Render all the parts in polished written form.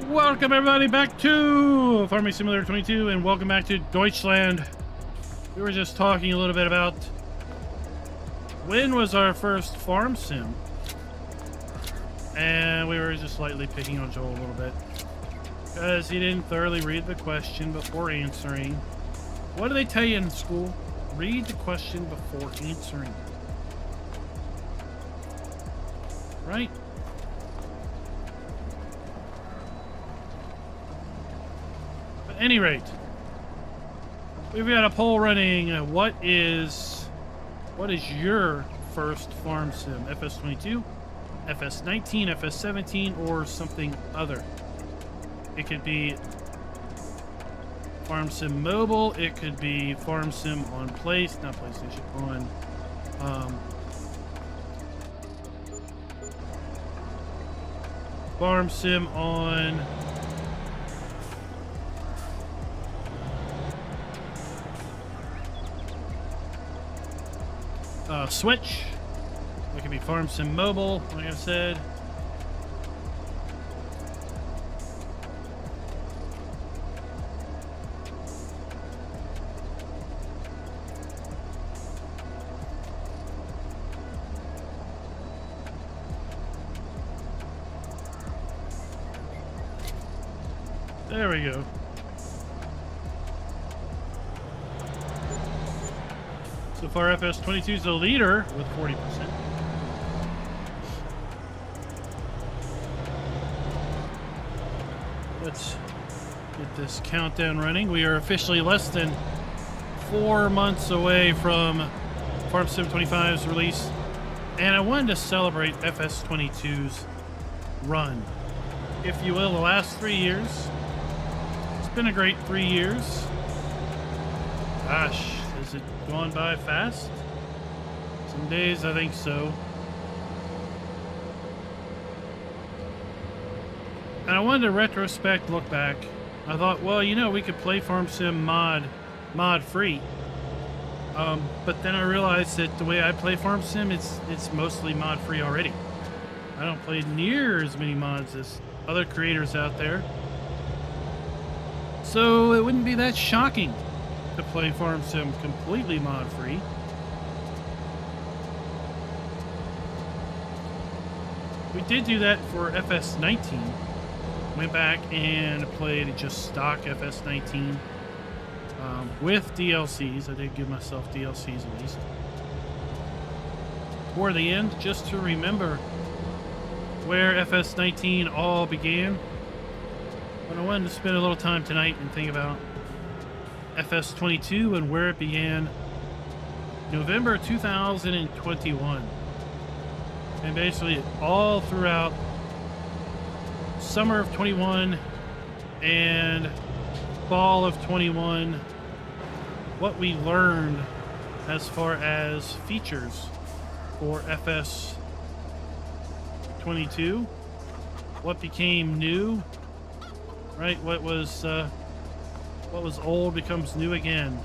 Welcome everybody back to Farming Simulator 22 and welcome back to Deutschland. We were just talking a little bit about when was our first farm sim, and we were just slightly picking on Joel a little bit because he didn't thoroughly read the question before answering. What do they tell you in school? Read the question before answering. Right? At any rate, we've got a poll running. What is your first farm sim? FS22, FS19, FS17, or something other? It could be Farm Sim Mobile. It could be Farm Sim on not PlayStation, on Farm Sim on Switch. It could be Farm Sim Mobile, like I said. There we go. So far, FS22 is the leader with 40%. Let's get this countdown running. We are officially less than 4 months away from Farm Sim 25's release, and I wanted to celebrate FS22's run, if you will, the last 3 years. It's been a great 3 years. Gosh, has it gone by fast? Some days I think so. And I wanted to look back. I thought, well, you know, we could play Farm Sim mod free. But then I realized that the way I play Farm Sim, it's mostly mod free already. I don't play near as many mods as other creators out there. So it wouldn't be that shocking to play Farm Sim completely mod free. We did do that for FS19. Went back and played just stock FS19 with DLCs. I did give myself DLCs at least toward the end, just to remember where FS19 all began. But I wanted to spend a little time tonight and think about FS22 and where it began. November 2021. And basically all throughout summer of 21 and fall of 21, what we learned as far as features for FS22, what became new, right? What was old becomes new again.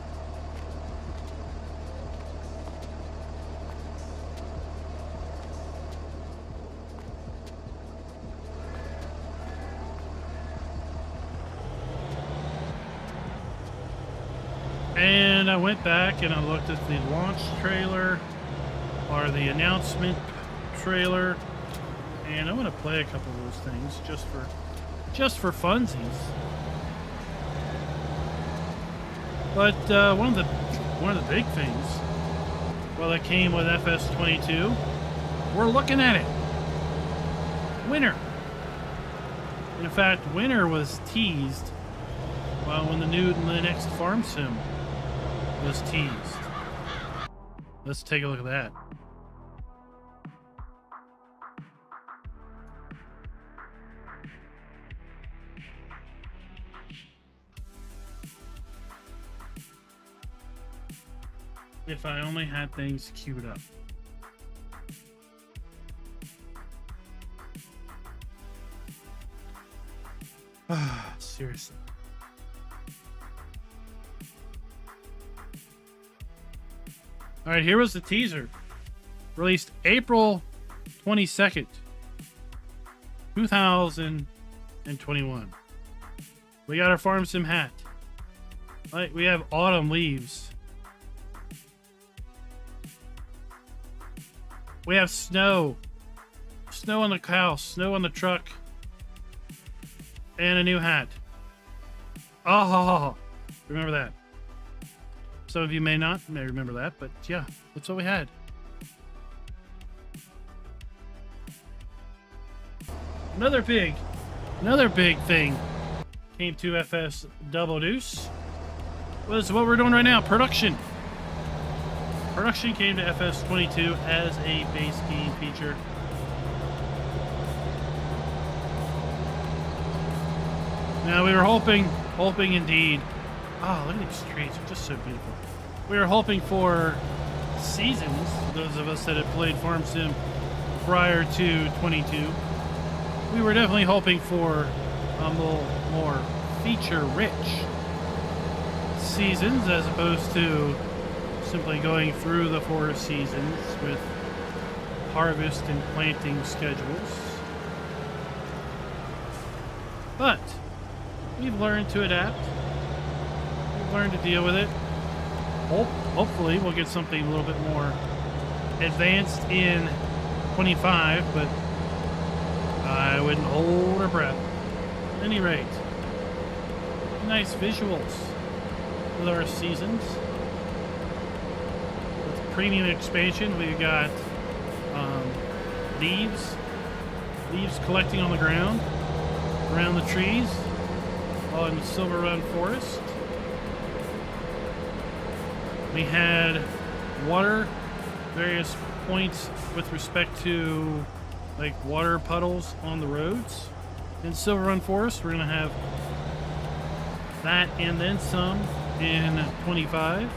And I went back and I looked at the launch trailer or the announcement trailer, and I'm going to play a couple of those things just for funsies. But one of the big things, well, that came with FS22, we're looking at it. Winter. In fact, winter was teased. Well, when the next Farm Sim was teased. Let's take a look at that. If I only had things queued up. Seriously. All right, here was the teaser. Released April 22nd, 2021. in 21. We got our farm sim hat. Like, we have autumn leaves. We have snow. Snow on the house, snow on the truck. And a new hat. Oh, remember that. Some of you may not may remember that, but yeah, that's what we had. Another big thing came to FS22's was what we're doing right now, production. Production came to FS22 as a base game feature. Now we were hoping indeed. Oh, look at these trees, they're just so beautiful. We were hoping for seasons, those of us that had played Farm Sim prior to 22. We were definitely hoping for a more feature-rich seasons as opposed to simply going through the 4 seasons with harvest and planting schedules. But we've learned to adapt. We've learned to deal with it. Hopefully we'll get something a little bit more advanced in 25, but I wouldn't hold our breath. At any rate, nice visuals with our seasons. With premium expansion, we've got leaves collecting on the ground, around the trees, all in the Silver Run Forest. We had water, various points with respect to like water puddles on the roads. In Silver Run Forest, we're going to have that and then some in 25.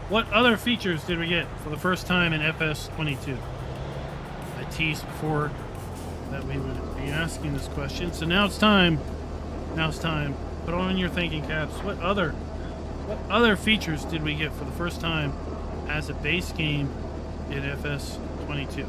What other features did we get for the first time in FS22? I teased before that we would be asking this question, so now it's time. Put on your thinking caps. What other features did we get for the first time as a base game in FS22?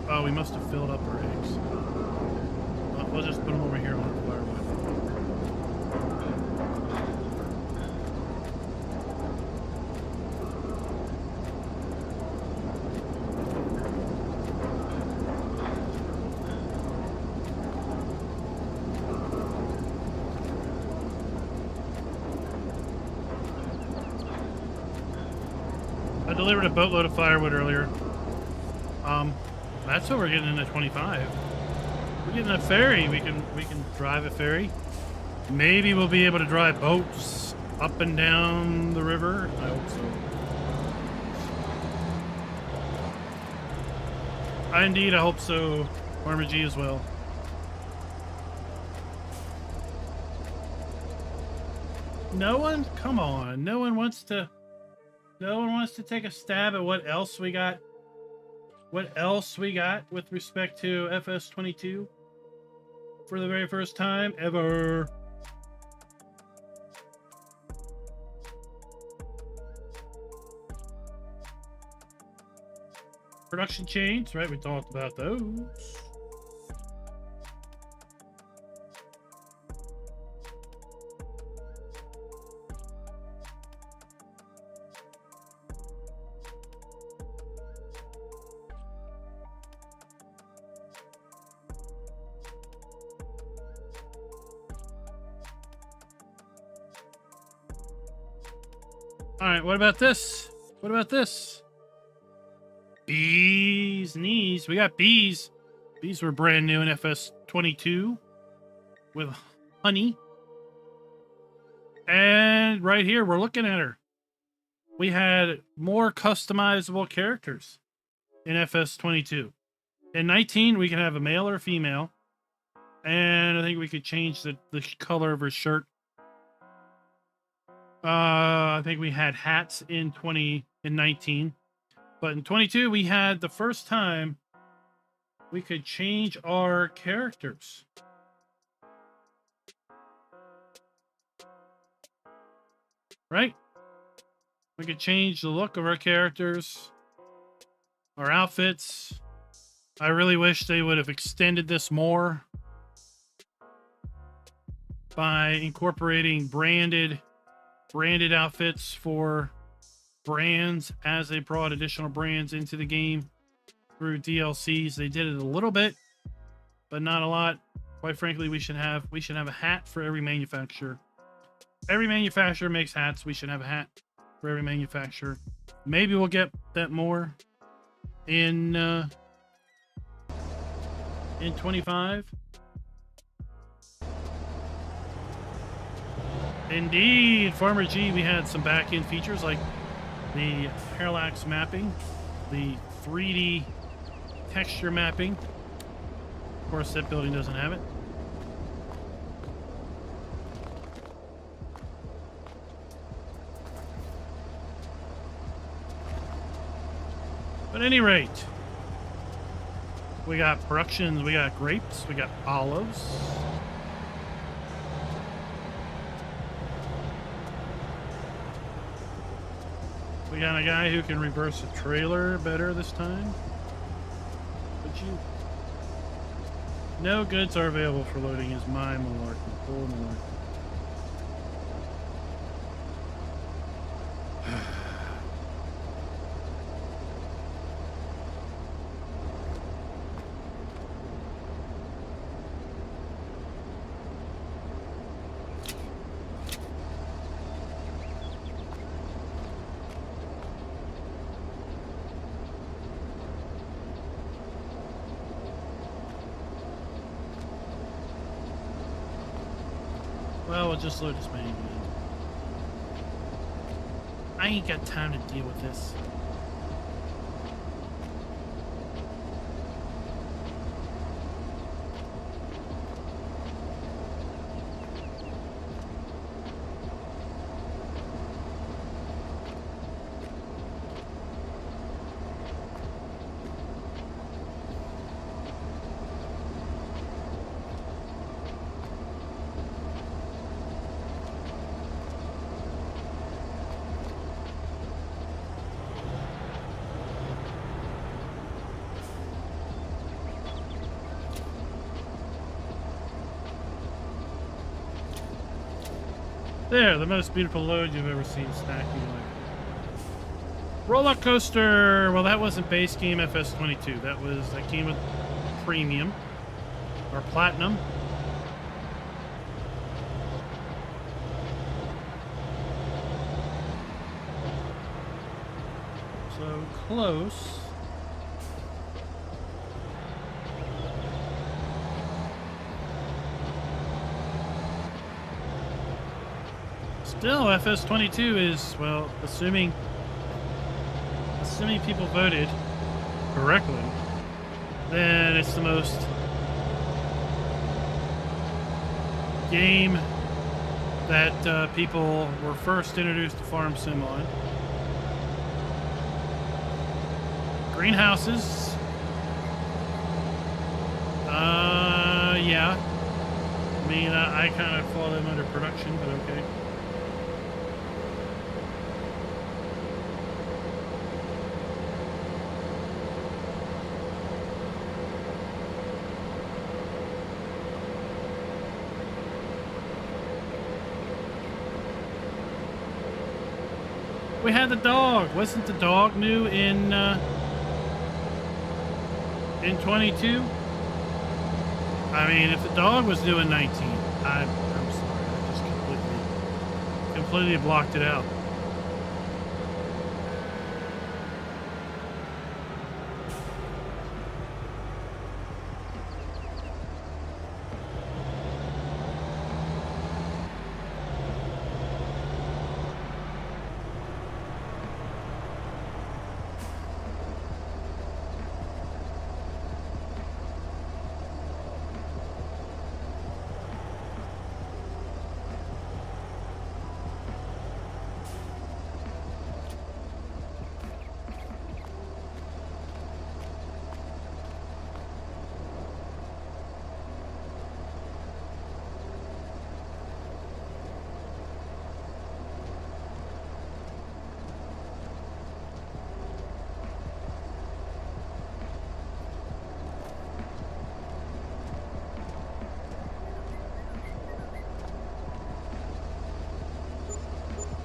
Oh, we must have filled up our eggs. We'll just put them over here on the firewood. I delivered a boatload of firewood earlier. That's what we're getting into 25. We're getting a ferry. We can drive a ferry. Maybe we'll be able to drive boats up and down the river. I hope so. Indeed, I hope so. Farmer G as well. No one? Come on. No one wants to take a stab at what else we got. What else we got with respect to FS22 for the very first time ever. Production chains, right? We talked about those. All right, what about this? What about this? Bees, knees. We got bees. These were brand new in FS22 with honey. And right here, we're looking at her. We had more customizable characters in FS22. In 19, we can have a male or a female. And I think we could change the color of her shirt. I think we had hats in 19, but in 22 we had the first time we could change our characters. Right? We could change the look of our characters, our outfits. I really wish they would have extended this more by incorporating branded outfits for brands as they brought additional brands into the game through DLCs. They did it a little bit, but not a lot. Quite frankly, we should have a hat for every manufacturer. Every manufacturer makes hats. We should have a hat for every manufacturer. Maybe we'll get that more in 25. Indeed, Farmer G, we had some back-end features like the parallax mapping, the 3D texture mapping. Of course, that building doesn't have it. But at any rate, we got productions, we got grapes, we got olives. We got a guy who can reverse a trailer better this time. But no goods are available for loading is my malarkey. Full malarkey. Well, we'll just load this man again. I ain't got time to deal with this. There, the most beautiful load you've ever seen stacking like roller coaster. Well, that wasn't base game FS22. That came with premium or platinum. So close. Still, FS22 is, well, assuming people voted correctly, then it's the most game that people were first introduced to Farm Sim on. Greenhouses. Yeah. I mean, I kind of follow them under production, but okay. We had the dog. Wasn't the dog new in 22? I mean, if the dog was new in 19, I'm sorry, I just completely blocked it out.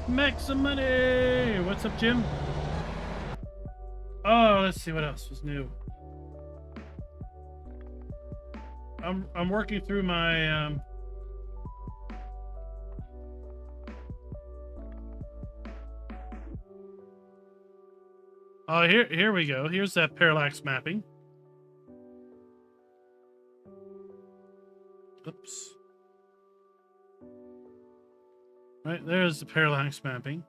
Make some money! What's up, Jim? Oh, let's see what else was new. I'm working through my oh, here we go. Here's that parallax mapping. Oops. Right, there's the parallax mapping.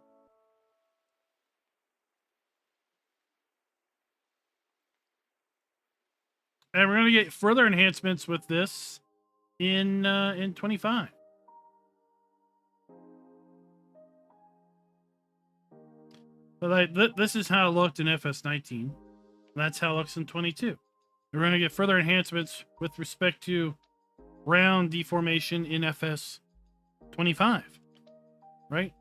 And we're going to get further enhancements with this in 25. But like this is how it looked in FS19. That's how it looks in 22. We're going to get further enhancements with respect to round deformation in FS25. Right?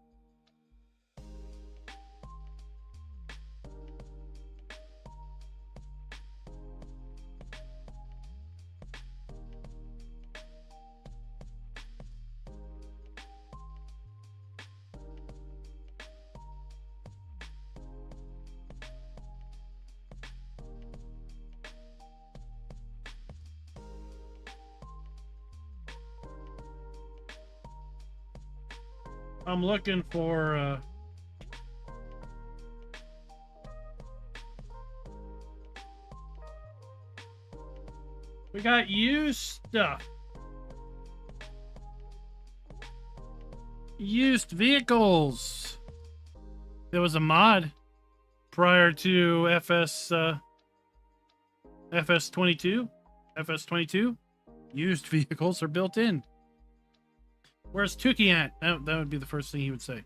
I'm looking for we got used stuff. Used vehicles. There was a mod prior to FS22. FS22. Used vehicles are built in. Where's Tukey at? That would be the first thing he would say.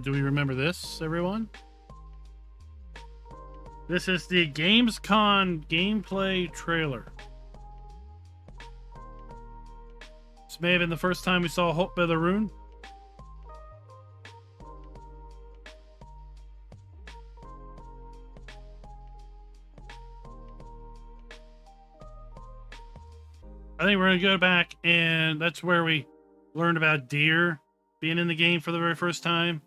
Do we remember this, everyone? This is the Gamescom gameplay trailer. This may have been the first time we saw Hope by the Rune. I think we're going to go back, and that's where we learned about deer being in the game for the very first time.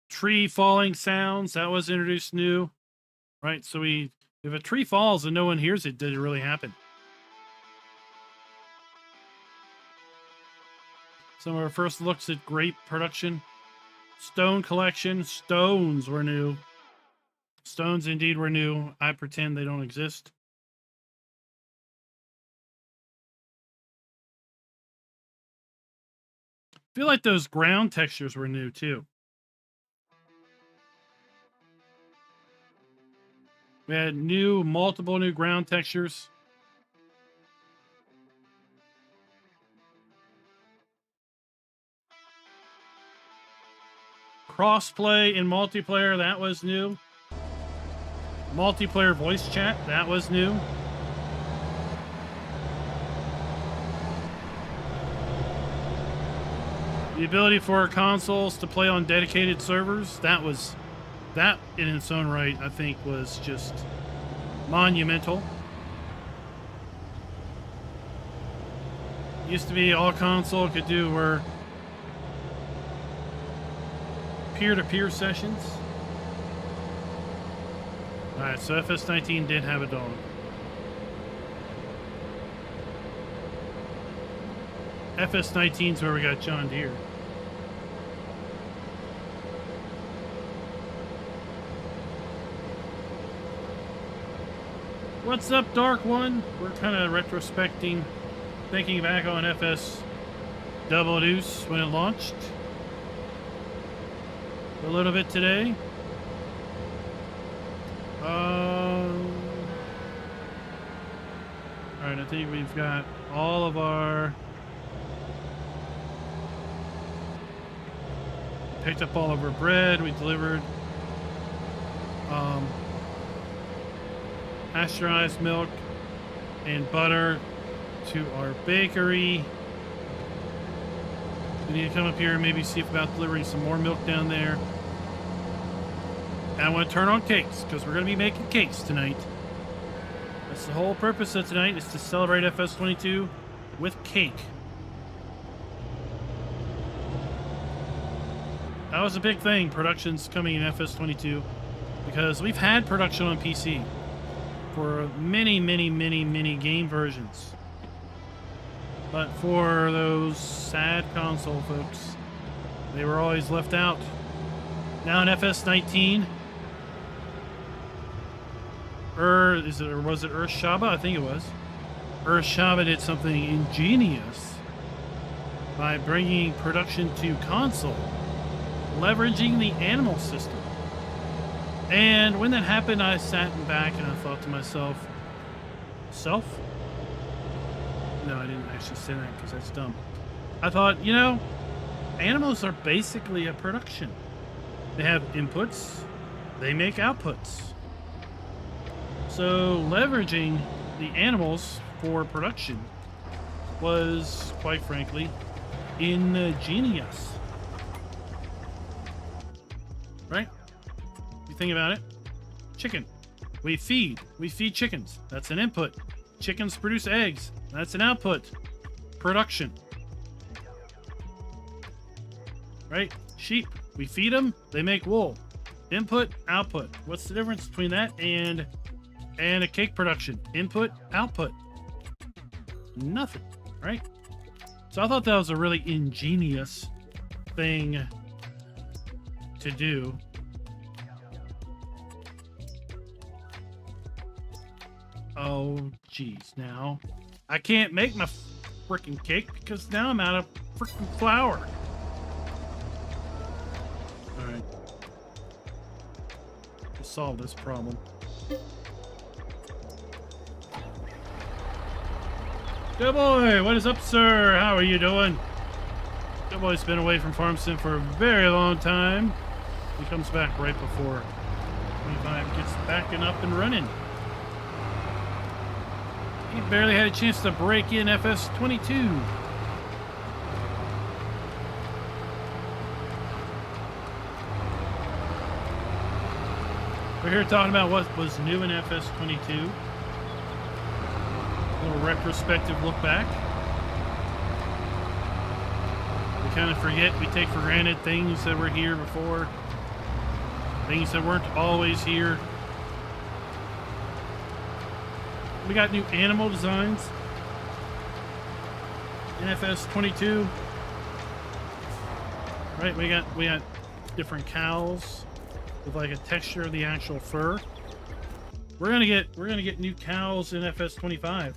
Tree falling sounds, that was introduced new. Right, so if a tree falls and no one hears it, did it really happen? Some of our first looks at great production. Stone collection, stones were new. Stones indeed were new. I pretend they don't exist. I feel like those ground textures were new too. We had multiple new ground textures. Crossplay in multiplayer, that was new. Multiplayer voice chat, that was new. The ability for consoles to play on dedicated servers, that in its own right, I think, was just monumental. Used to be all console could do were peer-to-peer sessions. Alright, so FS19 did have a dog. FS19 is where we got John Deere. What's up, Dark One? We're kind of retrospecting, thinking back on FS22's when it launched. A little bit today. Alright, I think we've got all of our... Picked up all of our bread. We delivered pasteurized milk and butter to our bakery. We need to come up here and maybe see about delivering some more milk down there. And I want to turn on cakes because we're going to be making cakes tonight. That's the whole purpose of tonight, is to celebrate FS22 with cake. That was a big thing, productions coming in FS22, because we've had production on PC for many game versions. But for those sad console folks, they were always left out. Now in FS19, was it Shaba? I think it was. Shaba did something ingenious by bringing production to console, leveraging the animal system. And when that happened, I sat back and I thought to myself, No, I didn't actually say that because that's dumb. I thought, you know, animals are basically a production. They have inputs, they make outputs. So leveraging the animals for production was, quite frankly, ingenious. Right? You think about it. Chicken. We feed chickens. That's an input. Chickens produce eggs. That's an output. Production. Right? Sheep. We feed them. They make wool. Input, output. What's the difference between that and a cake production? Input, output. Nothing. Right? So I thought that was a really ingenious thing to do. Oh, geez. Now, I can't make my freaking cake because now I'm out of freaking flour. All right. Let's solve this problem. Good boy, what is up, sir? How are you doing? Good boy's been away from Farm Sim for a very long time. He comes back right before 25 gets backing up and running. He barely had a chance to break in FS22. We're here talking about what was new in FS22. A little retrospective look back. We kind of forget, we take for granted things that were here before. Things that weren't always here. We got new animal designs in FS22. Right, we got different cows with like a texture of the actual fur. We're gonna get new cows in FS25.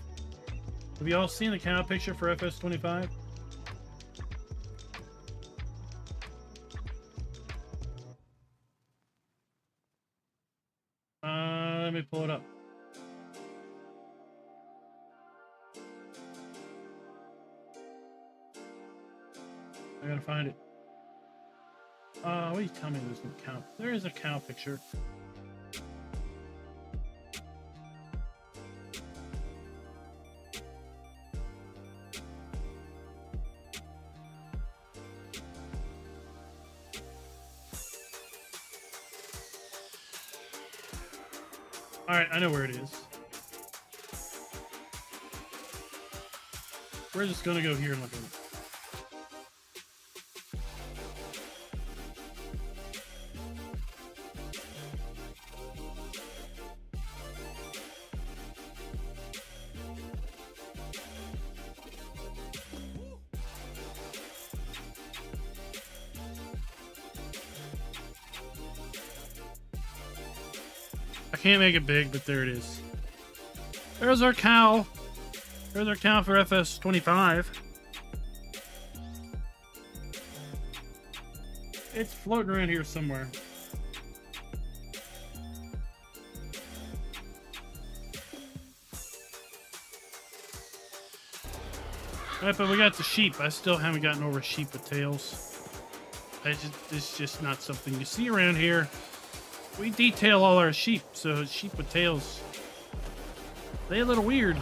Have you all seen the cow picture for FS25? Let me pull it up. I gotta find it. What do you tell me there's no cow? There is a cow picture. Alright, I know where it is. We're just gonna go here and look at it. I can't make it big, but there it is. There's our cow. There's our cow for FS25. It's floating around here somewhere. Right, but we got the sheep. I still haven't gotten over sheep with tails. It's just not something you see around here. We detail all our sheep, so sheep with tails, they a little weird.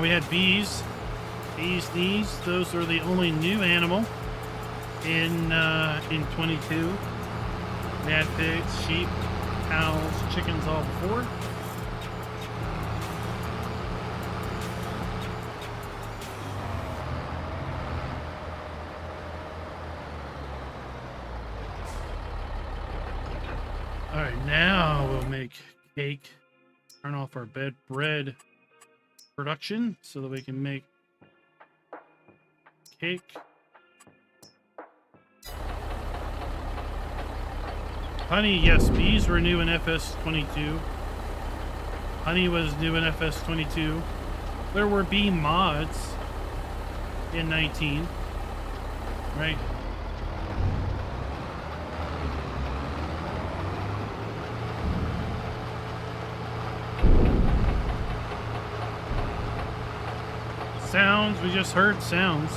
We had bees. Bees knees. Those are the only new animal in 22. We had pigs, sheep, cows, chickens all before. All right, now we'll make cake. Turn off our bread production so that we can make cake. Honey, yes, bees were new in FS22. Honey was new in FS22. There were bee mods in 19, right? Sounds, we just heard sounds.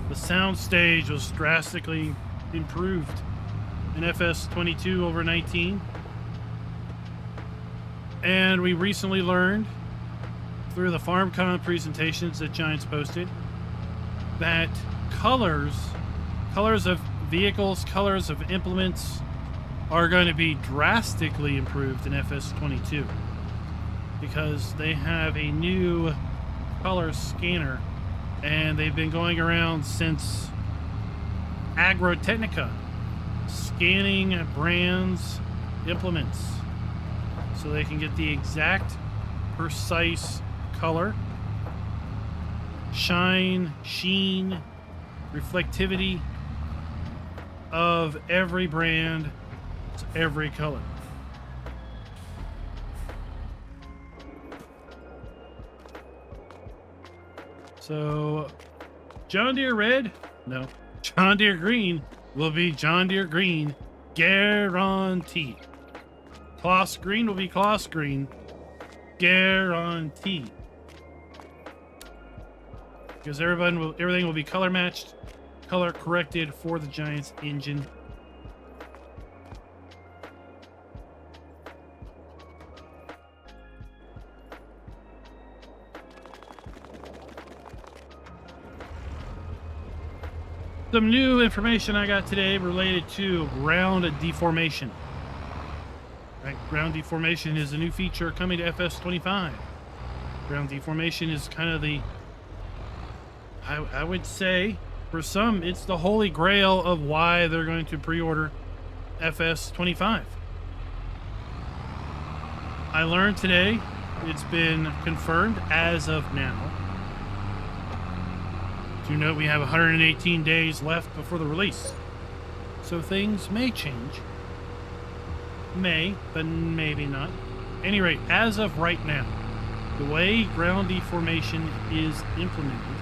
The sound stage was drastically improved in FS22 over 19. And we recently learned through the FarmCon presentations that Giants posted that colors of vehicles, colors of implements are going to be drastically improved in FS22 because they have a new color scanner, and they've been going around since Agrotechnica, scanning brands, implements, so they can get the exact, precise color, shine, sheen, reflectivity of every brand, every color. So, John Deere Red? No. John Deere Green will be John Deere Green, guaranteed. Kloss Green will be Kloss Green, guaranteed. Because everything will be color matched, color corrected for the Giants engine. Some new information I got today related to ground deformation. Right, ground deformation is a new feature coming to FS25. Ground deformation is kind of the, I would say, for some, it's the holy grail of why they're going to pre-order FS25. I learned today it's been confirmed as of now. Do note we have 118 days left before the release, so things may change. May, but maybe not. At any rate, as of right now, the way ground deformation is implemented,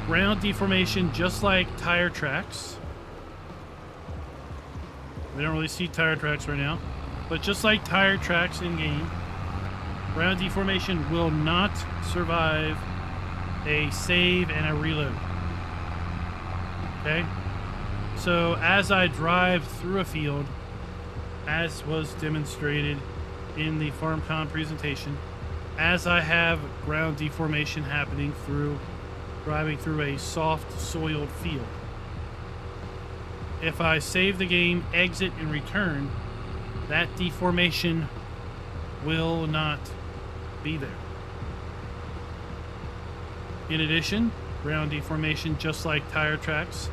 ground deformation, just like tire tracks, we don't really see tire tracks right now, but just like tire tracks in game, ground deformation will not survive a save and a reload. Okay, so as I drive through a field, as was demonstrated in the FarmCon presentation, as I have ground deformation happening through driving through a soft soiled field, if I save the game, exit, and return, that deformation will not be there. In addition, ground deformation, just like tire tracks,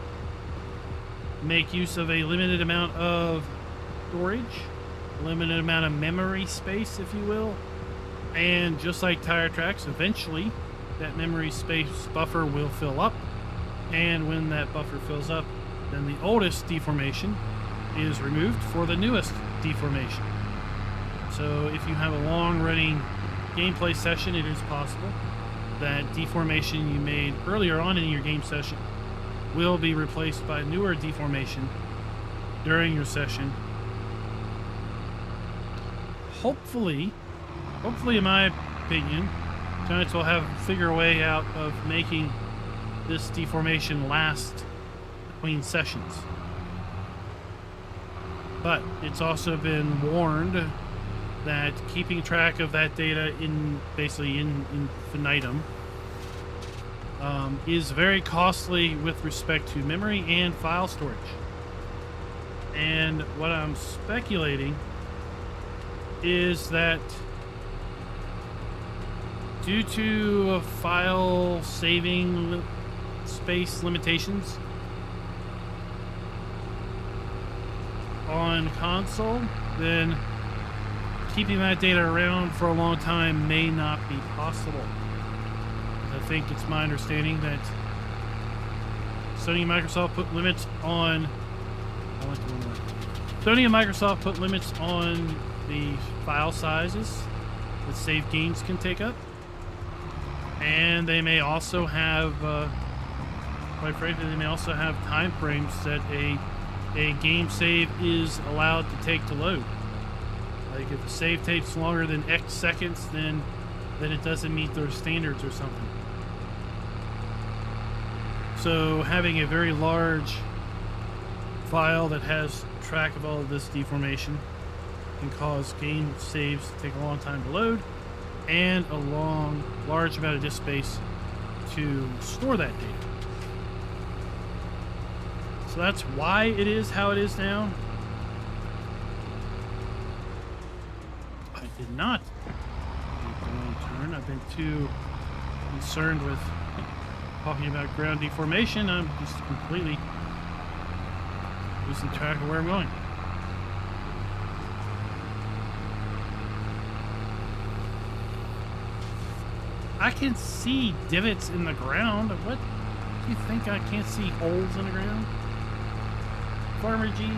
make use of a limited amount of storage, limited amount of memory space, if you will, and just like tire tracks, eventually that memory space buffer will fill up, and when that buffer fills up, then the oldest deformation is removed for the newest deformation. So if you have a long-running gameplay session, it is possible that deformation you made earlier on in your game session will be replaced by newer deformation during your session. Hopefully, in my opinion, Giants will figure a way out of making this deformation last between sessions. But it's also been warned that keeping track of that data in infinitum is very costly with respect to memory and file storage. And what I'm speculating is that due to file saving space limitations on console, then keeping that data around for a long time may not be possible. I think it's my understanding that Sony and Microsoft put limits on the file sizes that save games can take up, and they may also have, quite frankly, they may also have time frames that a game save is allowed to take to load. Like if a save takes longer than X seconds, then it doesn't meet their standards or something. So having a very large file that has track of all of this deformation can cause game saves to take a long time to load and a large amount of disk space to store that data. So that's why it is how it is now. I did not make the wrong turn. I've been too concerned with talking about ground deformation. I'm just completely losing track of where I'm going. I can see divots in the ground. What do you think? I can't see holes in the ground? Farmer G.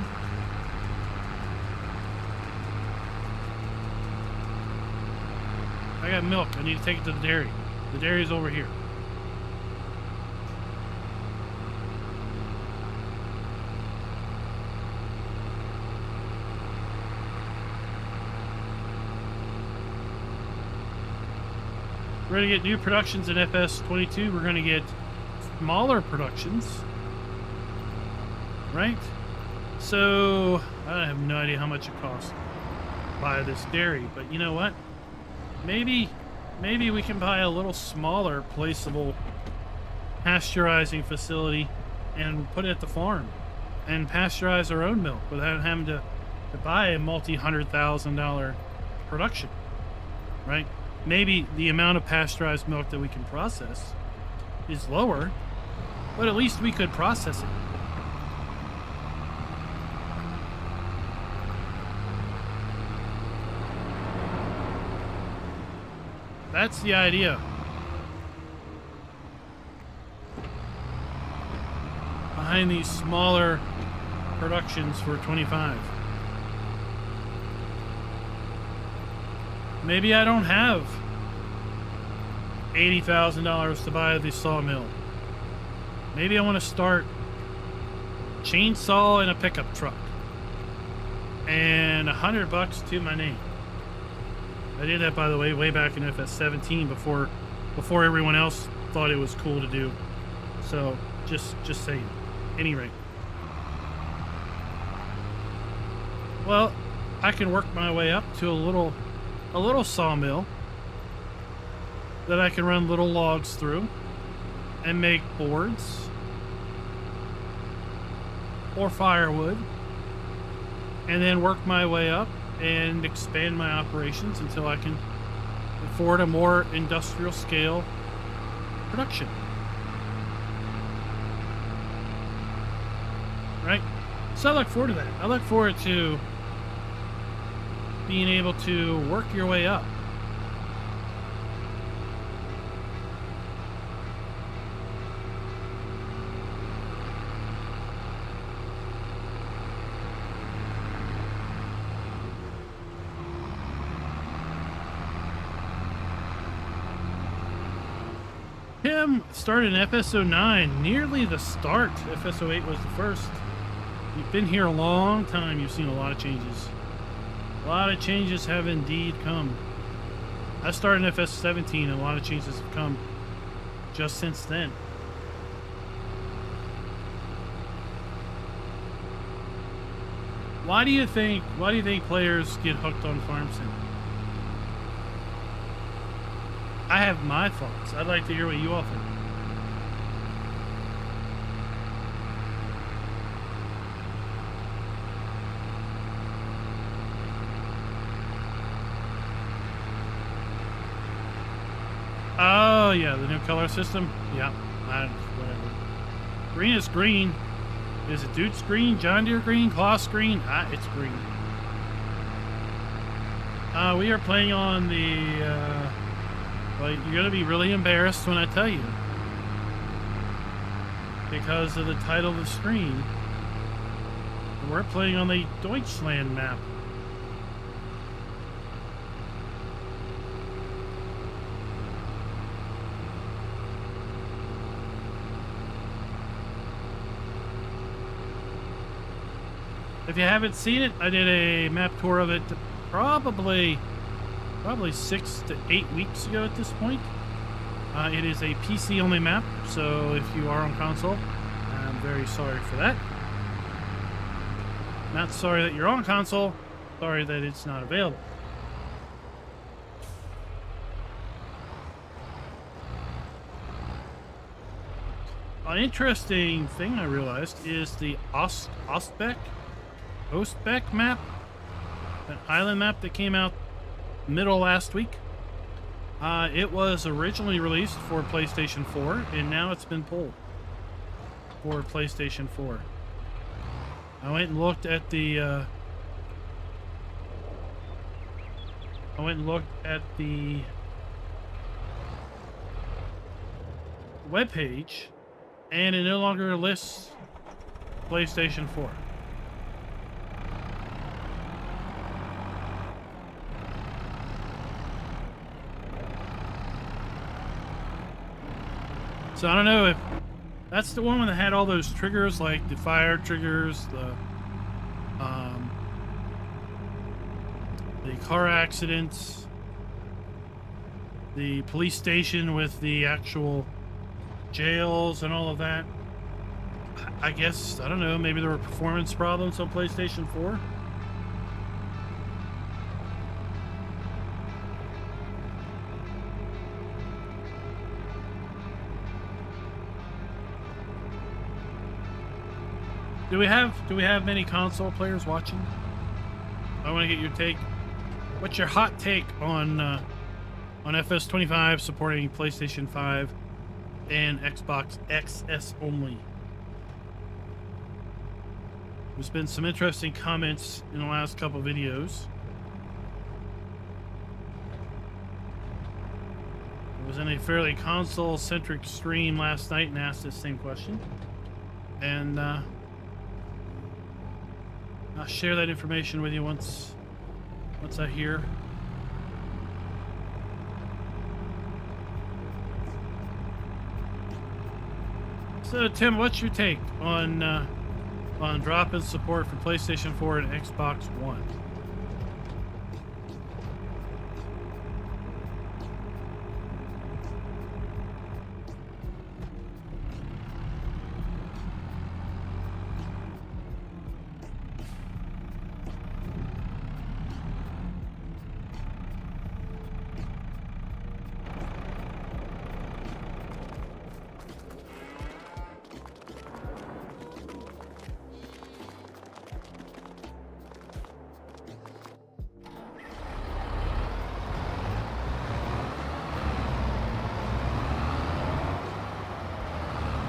I got milk. I need to take it to the dairy. The dairy's over here. We're going to get new productions in FS22. We're going to get smaller productions. Right? So, I have no idea how much it costs to buy this dairy. But you know what? Maybe we can buy a little smaller placeable pasteurizing facility and put it at the farm and pasteurize our own milk without having to buy a multi-$100,000 production. Right? Maybe the amount of pasteurized milk that we can process is lower, but at least we could process it. That's the idea. Behind these smaller productions for 25. Maybe I don't have $80,000 to buy the sawmill. Maybe I want to start chainsaw and a pickup truck and $100 to my name. I did that, by the way back in FS17 before everyone else thought it was cool to do. So just saying. Any rate. Well, I can work my way up to a little sawmill that I can run little logs through and make boards or firewood, and then work my way up and expand my operations until I can afford a more industrial scale production. Right? So I look forward to that. I look forward to being able to work your way up. am started in FS09, nearly the start. FS08 was the first. You've been here a long time. You've seen a lot of changes. A lot of changes have indeed come. I started in FS17, and a lot of changes have come just since then. Why do you think players get hooked on Farm Sim? I have my thoughts. I'd like to hear what you all think. Oh yeah, the new color system. Yeah, whatever. Green is green. Is it Dude's green, John Deere green, Kloss green? It's green. We are playing on the. Well, you're gonna be really embarrassed when I tell you, because of the title of the stream. We're playing on the Deutschland map. If you haven't seen it, I did a map tour of it probably 6 to 8 weeks ago at this point. It is a PC only map, so if you are on console, I'm very sorry for that. Not sorry that you're on console, sorry that it's not available. An interesting thing I realized is the Ostbeck map, an island map that came out middle last week. It was originally released for PlayStation 4, and now it's been pulled for PlayStation 4. I went and looked at the webpage, and it no longer lists PlayStation 4. So I don't know if that's the one that had all those triggers, like the fire triggers, the car accidents, the police station with the actual jails and all of that. I guess, I don't know, maybe there were performance problems on PlayStation 4. Do we have many console players watching? I want to get your take. What's your hot take on FS25 supporting PlayStation 5 and Xbox XS only? There's been some interesting comments in the last couple videos. I was in a fairly console-centric stream last night and asked this same question. And I'll share that information with you once I hear. So, Tim, what's your take on drop-in support for PlayStation 4 and Xbox One?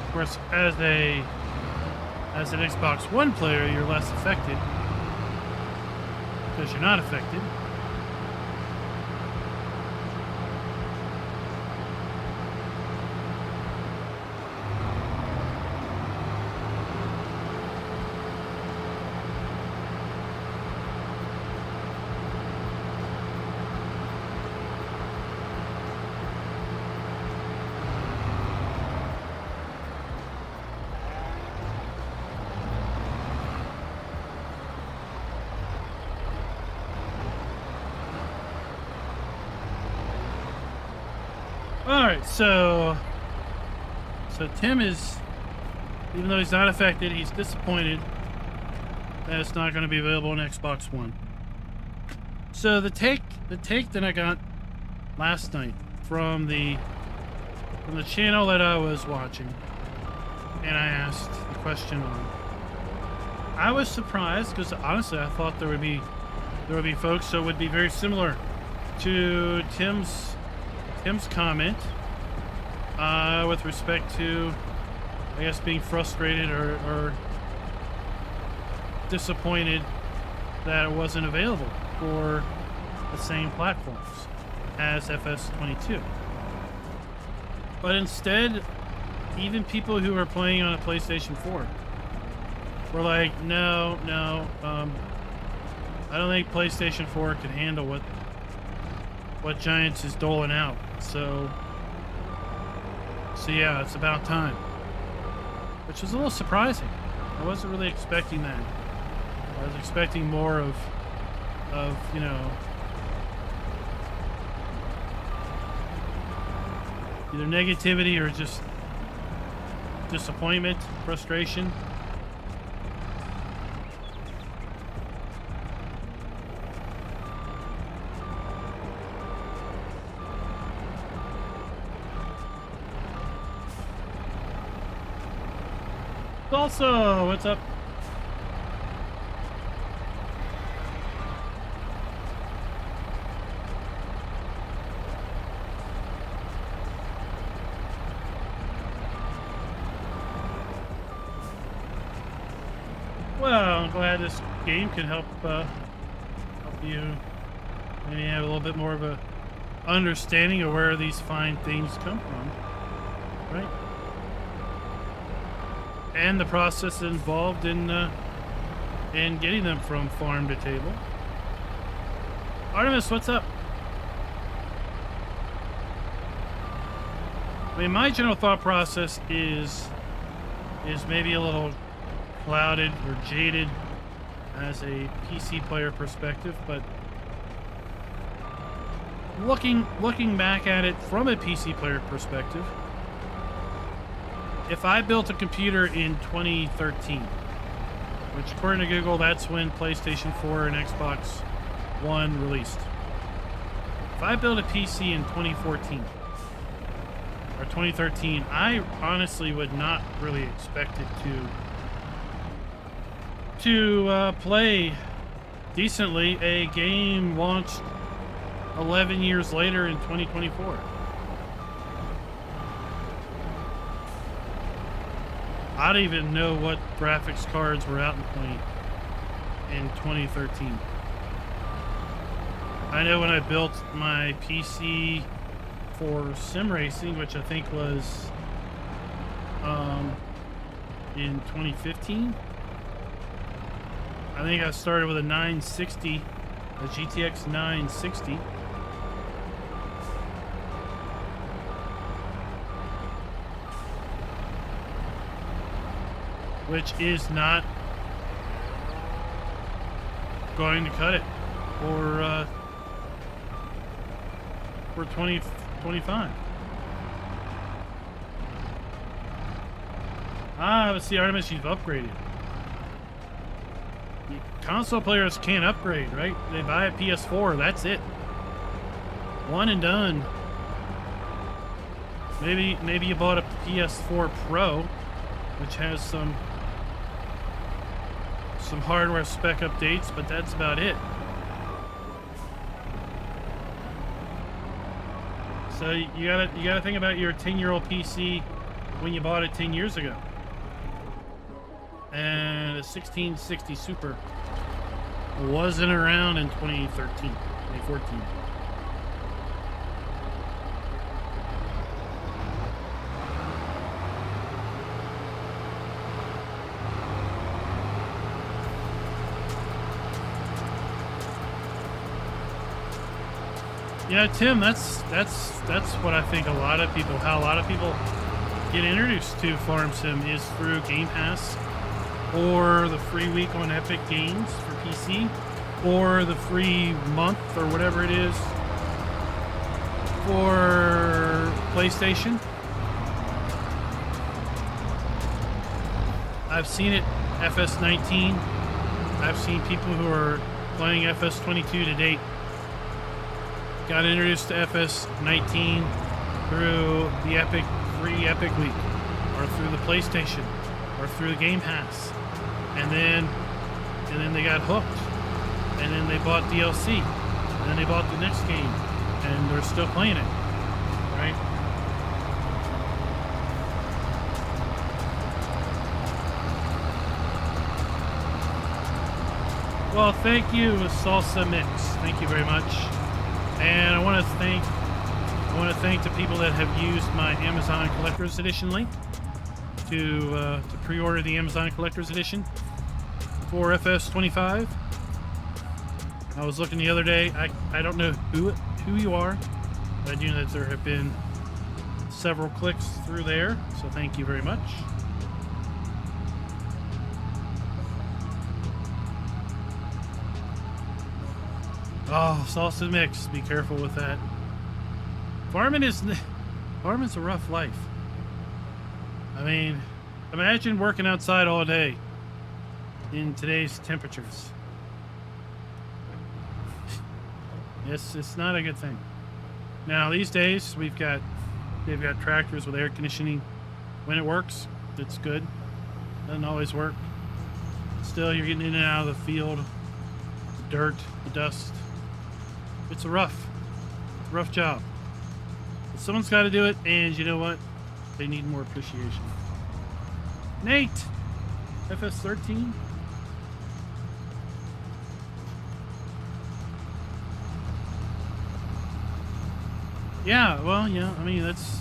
Of course, as an Xbox One player, you're less affected because you're not affected. All right, so Tim is, even though he's not affected, he's disappointed that it's not going to be available on Xbox One. So the take that I got last night from the channel that I was watching, and I asked the question on, I was surprised because honestly I thought there would be folks, so it would be very similar to Tim's comment with respect to, I guess, being frustrated or disappointed that it wasn't available for the same platforms as FS22. But instead, even people who are playing on a PlayStation 4 were like, no, I don't think PlayStation 4 can handle what Giants is doling out. So yeah, it's about time. Which was a little surprising. I wasn't really expecting that. I was expecting more of you know, either negativity or just disappointment, frustration. Also, what's up? Well, I'm glad this game can help you maybe have a little bit more of a understanding of where these fine things come from, right? And the process involved in getting them from farm to table. Artemis, what's up? I mean, my general thought process is maybe a little clouded or jaded as a PC player perspective, but looking back at it from a PC player perspective, if I built a computer in 2013, which according to Google, that's when PlayStation 4 and Xbox One released. If I built a PC in 2014 or 2013, I honestly would not really expect it to play decently a game launched 11 years later in 2024. I don't even know what graphics cards were out in 2013. I know when I built my PC for sim racing, which I think was in 2015. I think I started with a 960, a GTX 960. Which is not going to cut it for 2025. Let's see, Artemis, you've upgraded. Console players can't upgrade, right? They buy a PS4, that's it. One and done. Maybe you bought a PS4 Pro, which has some hardware spec updates, but that's about it. So you gotta think about your 10-year-old PC when you bought it 10 years ago. And a 1660 Super wasn't around in 2014. Yeah, Tim, that's what I think how a lot of people get introduced to Farm Sim is through Game Pass, or the free week on Epic Games for PC, or the free month or whatever it is for PlayStation. I've seen it FS19. I've seen people who are playing FS22 to date. Got introduced to FS19 through the free Epic Week, or through the PlayStation, or through the Game Pass, and then they got hooked, and then they bought DLC, and then they bought the next game, and they're still playing it, right? Well, thank you, Salsa Mix. Thank you very much, and I want to thank the people that have used my Amazon Collector's Edition link to pre-order the Amazon Collector's Edition for FS25. I was looking the other day. I don't know who you are, but I do know that there have been several clicks through there, so thank you very much. Oh, salsa mix. Be careful with that. Farming's a rough life. I mean, imagine working outside all day in today's temperatures. It's not a good thing. Now these days they've got tractors with air conditioning. When it works, it's good. Doesn't always work. Still, you're getting in and out of the field, the dirt, the dust. It's a rough job. But someone's got to do it, and you know what? They need more appreciation. Nate, FS13. Yeah, well, yeah. I mean, that's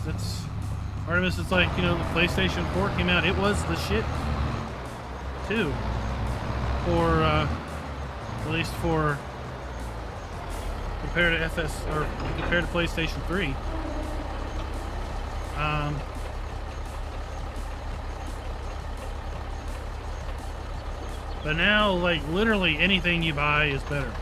part of this. It's like, you know, the PlayStation 4 came out. It was the shit too. For at least for compared to FS or compared to PlayStation 3. But now, like, literally anything you buy is better.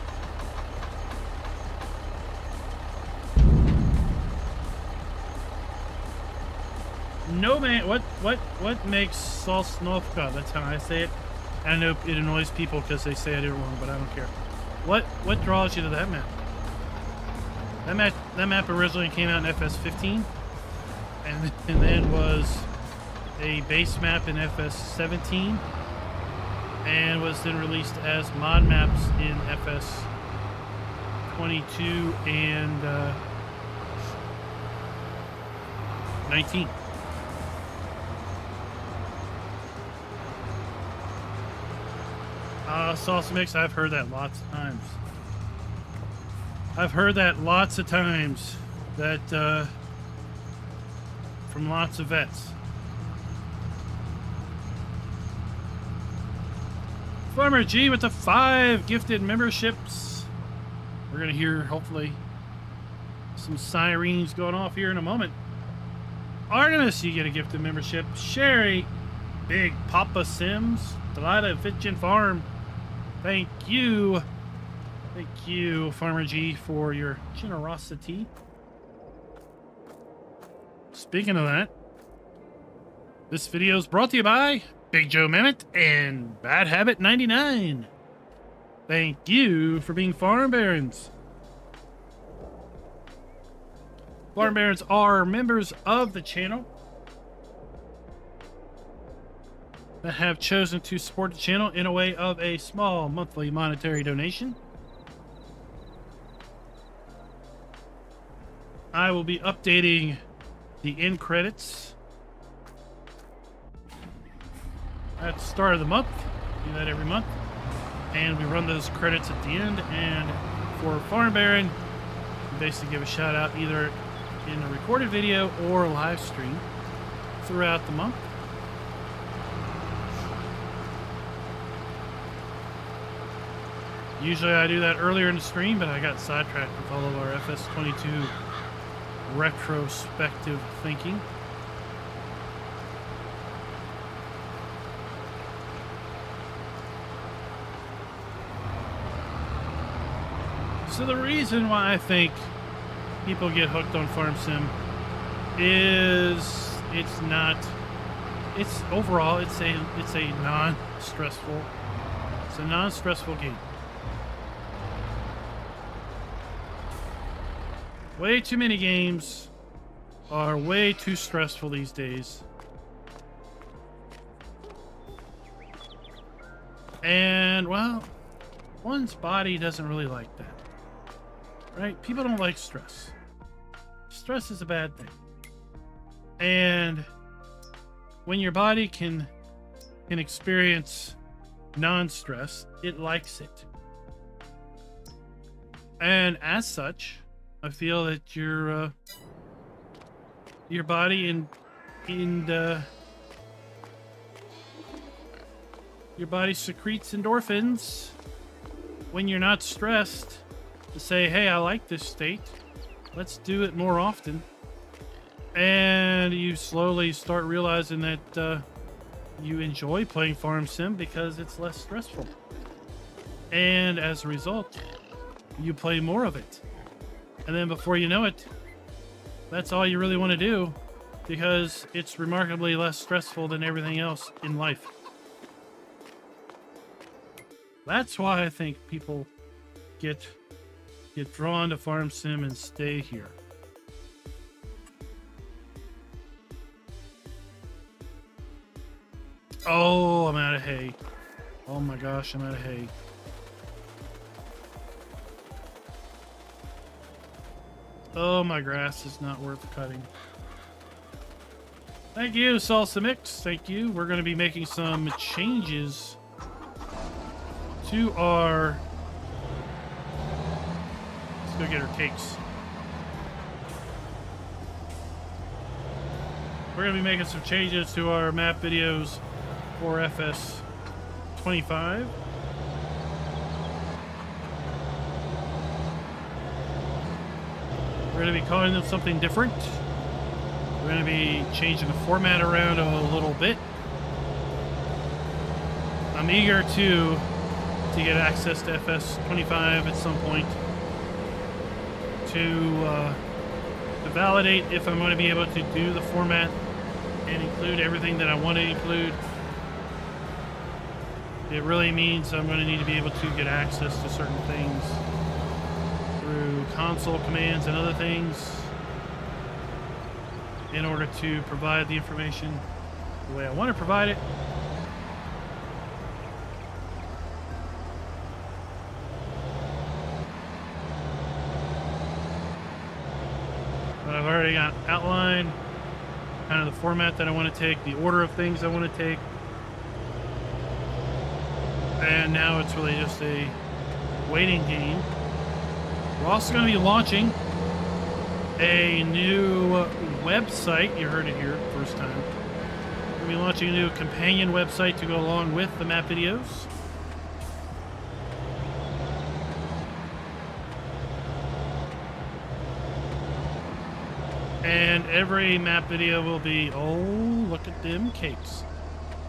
No man, what makes Sosnovka? That's how I say it. I know it annoys people because they say I did it wrong, but I don't care. What draws you to that map? That map originally came out in FS15, and then was a base map in FS17, and was then released as mod maps in FS22 and 19. Salsa Mix, I've heard that lots of times. I've heard that lots of times. That, from lots of vets. Farmer G with the 5 gifted memberships. We're going to hear, hopefully, some sirens going off here in a moment. Artemis, you get a gifted membership. Sherry, Big Papa Sims, Delita Fitchin Farm. Thank you. Thank you, Farmer G, for your generosity. Speaking of that, this video is brought to you by Big Joe Mammoth and Bad Habit 99. Thank you for being Farm Barons. Farm Barons are members of the channel that have chosen to support the channel in a way of a small monthly monetary donation. I will be updating the end credits at the start of the month. Do that every month, and we run those credits at the end. And for Farm Baron, we basically give a shout out either in a recorded video or a live stream throughout the month. Usually I do that earlier in the stream, but I got sidetracked with all of our FS22 retrospective thinking. So the reason why I think people get hooked on Farm Sim is it's not. It's overall it's a non-stressful. It's a non-stressful game. Way too many games are way too stressful these days. And, well, one's body doesn't really like that. Right? People don't like stress. Stress is a bad thing. And when your body can experience non-stress, it likes it. And as such, I feel that your body your body secretes endorphins when you're not stressed to say, hey, I like this state. Let's do it more often. And you slowly start realizing that you enjoy playing Farm Sim because it's less stressful. And as a result, you play more of it. And then before you know it, that's all you really want to do because it's remarkably less stressful than everything else in life. That's why I think people get drawn to Farm Sim and stay here. Oh, I'm out of hay. Oh my gosh, I'm out of hay. Oh, my grass is not worth cutting. Thank you, Salsa Mix. Thank you. We're going to be making some changes to our... Let's go get our cakes. We're going to be making some changes to our map videos for FS25. We're going to be calling them something different. We're going to be changing the format around a little bit. I'm eager to get access to FS25 at some point to validate if I'm going to be able to do the format and include everything that I want to include. It really means I'm going to need to be able to get access to certain things through console commands and other things in order to provide the information the way I want to provide it. But I've already got outlined kind of the format that I want to take, the order of things I want to take. And now it's really just a waiting game. We're also going to be launching a new website. You heard it here first time. We're going to be launching a new companion website to go along with the map videos. And every map video will be, oh, look at them cakes.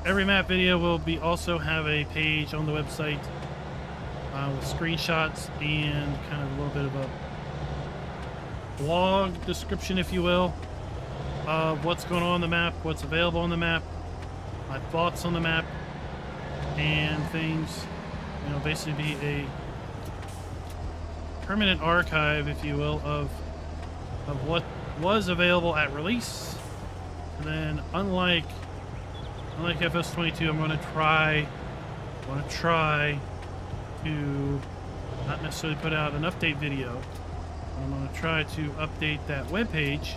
Every map video will be also have a page on the website with screenshots and kind of a little bit of a blog description, if you will, of what's going on the map, what's available on the map, my thoughts on the map, and things. You know, basically be a permanent archive, if you will, of what was available at release. And then, unlike FS22, I'm going to try to not necessarily put out an update video. I'm going to try to update that webpage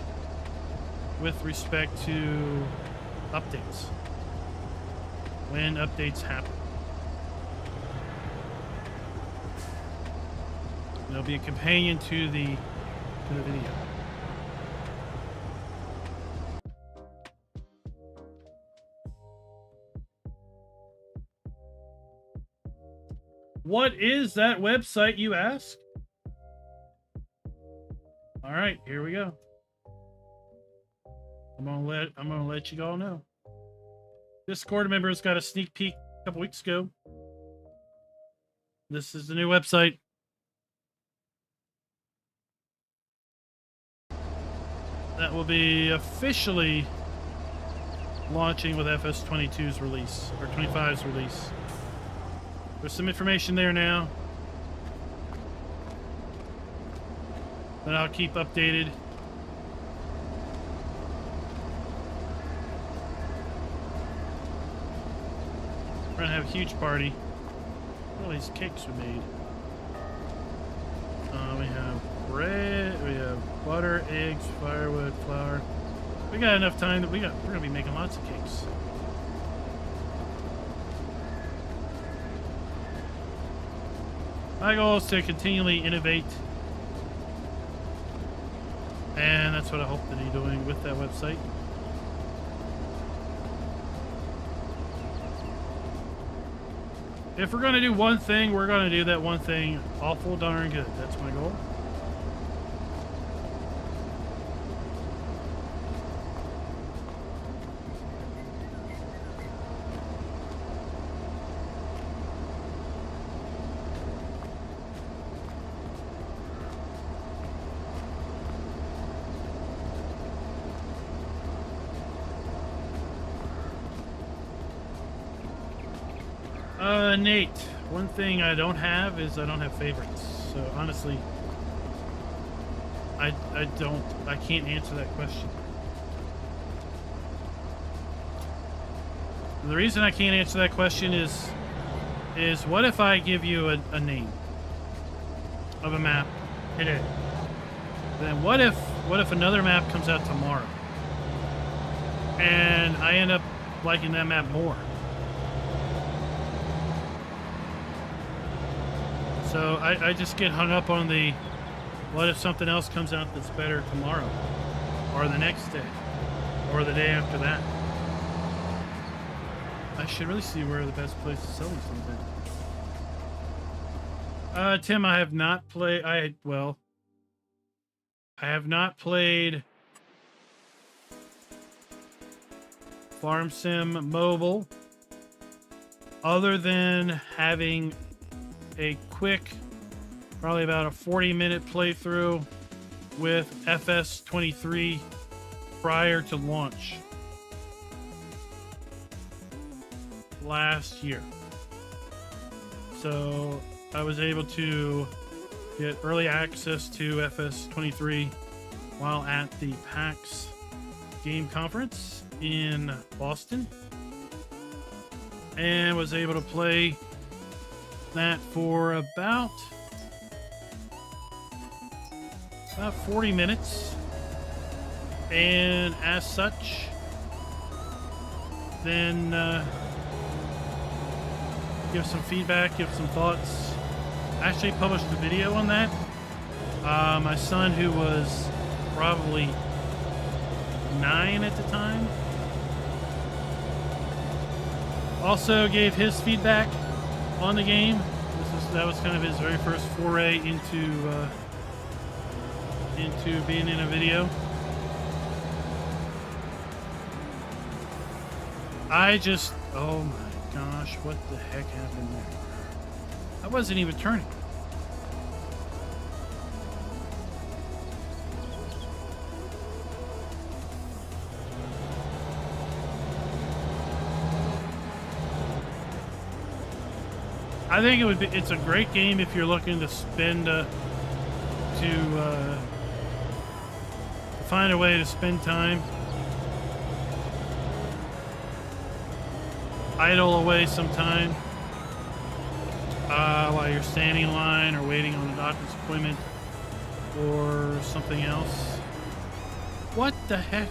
with respect to updates, when updates happen. There'll be a companion to the video. What is that website, you ask? All right, here we go. I'm gonna let you all know. Discord members got a sneak peek a couple weeks ago. This is the new website. that will be officially launching with FS22's release, or 25's release. There's some information there now that I'll keep updated. We're gonna have a huge party. All these cakes are made. We have bread, we have butter, eggs, firewood, flour. We got enough time that we're gonna be making lots of cakes. My goal is to continually innovate, and that's what I hope to be doing with that website. If we're gonna do one thing, we're gonna do that one thing awful darn good. That's my goal. Nate, one thing I don't have is I don't have favorites. So honestly, I can't answer that question. The reason I can't answer that question is what if I give you a name of a map today? Then what if another map comes out tomorrow and I end up liking that map more? So I just get hung up on the, what if something else comes out that's better tomorrow, or the next day, or the day after that? I should really see where the best place to sell these things is. Tim, I have not played, I have not played Farm Sim Mobile, other than having a quick, probably about a 40-minute playthrough with FS23 prior to launch last year. So I was able to get early access to FS23 while at the PAX game conference in Boston, and was able to play that for about 40 minutes, and as such then give some feedback, give some thoughts. I actually published a video on that. My son, who was probably 9 at the time, also gave his feedback on the game. That was kind of his very first foray into being in a video. Oh my gosh, what the heck happened there? I wasn't even turning. I think it's a great game if you're looking to spend, to find a way to spend time, idle away some time, while you're standing in line or waiting on a doctor's appointment or something else. What the heck?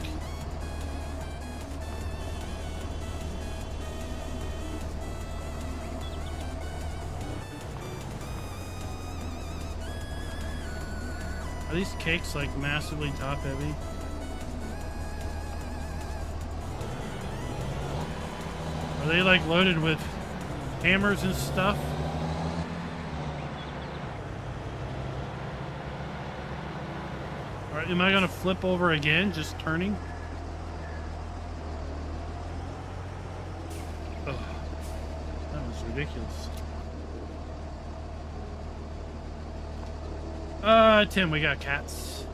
Are these cakes like massively top heavy? Are they like loaded with hammers and stuff? Alright, am I gonna flip over again, just turning? Oh, that was ridiculous. Tim, we got cats.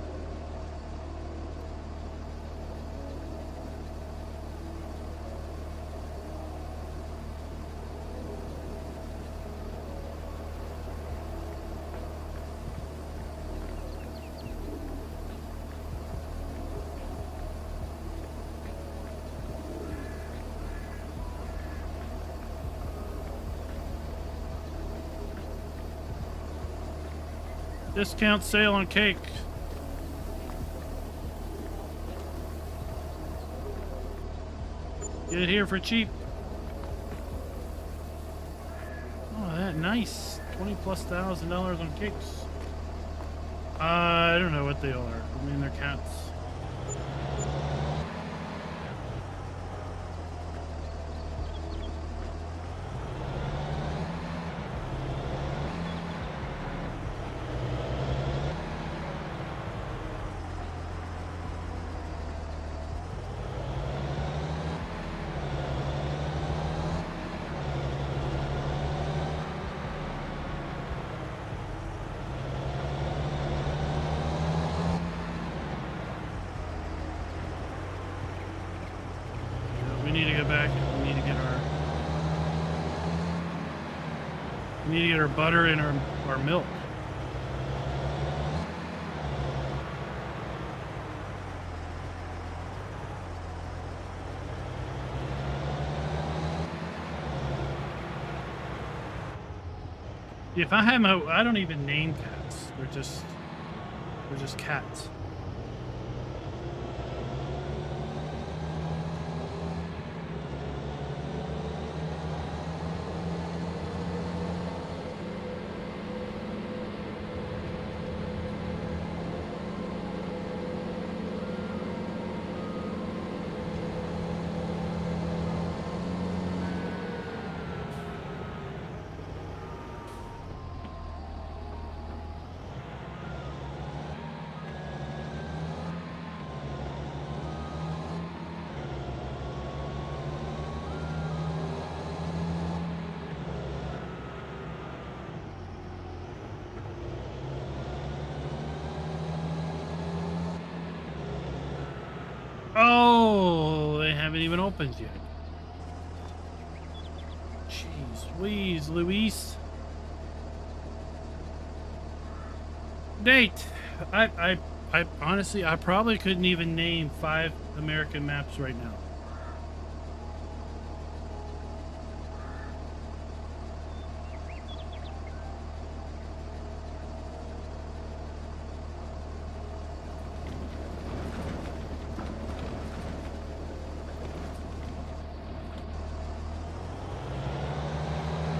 Discount sale on cake. Get it here for cheap. Oh, that nice. $20,000+ on cakes. I don't know what they are. I mean, they're cats. We need to get back. We need to get our butter and our milk. If I have I don't even name cats. They're just cats. Oh, they haven't even opened yet. Jeez Louise, Luis. Nate, I honestly, I probably couldn't even name 5 American maps right now.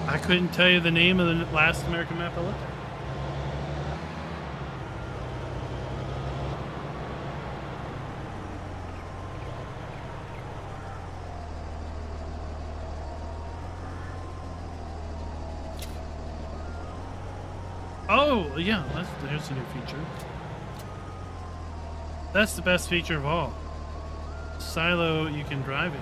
I couldn't tell you the name of the last American map I looked at. Oh, yeah, there's a new feature. That's the best feature of all. Silo, you can drive it.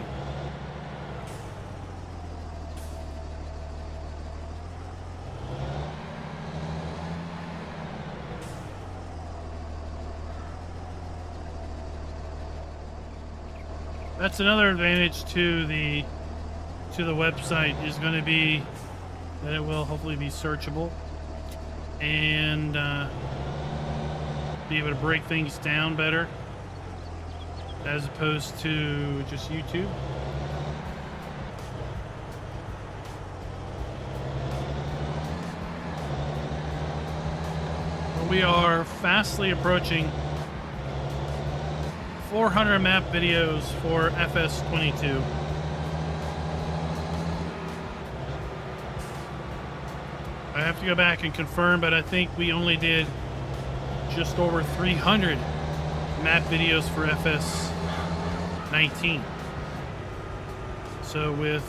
That's another advantage to the website, is going to be that it will hopefully be searchable and be able to break things down better as opposed to just YouTube. We are fastly approaching 400 map videos for FS22. I have to go back and confirm, but I think we only did just over 300 map videos for FS19. So with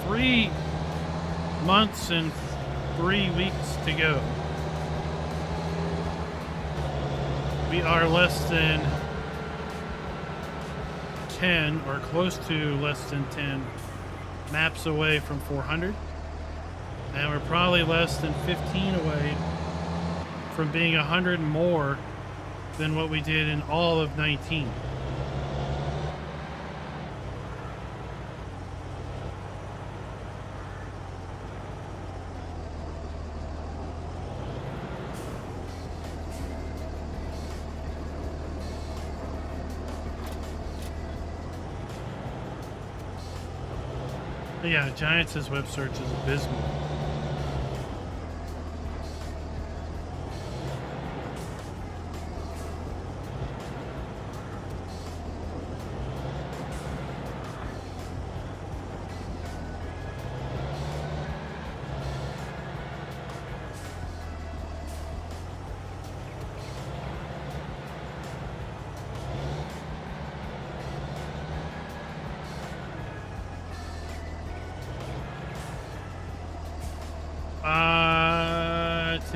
3 months and 3 weeks to go, we are less than 10, or close to less than 10 maps away from 400. And we're probably less than 15 away from being 100 more than what we did in all of 19. Yeah, Giants' web search is abysmal.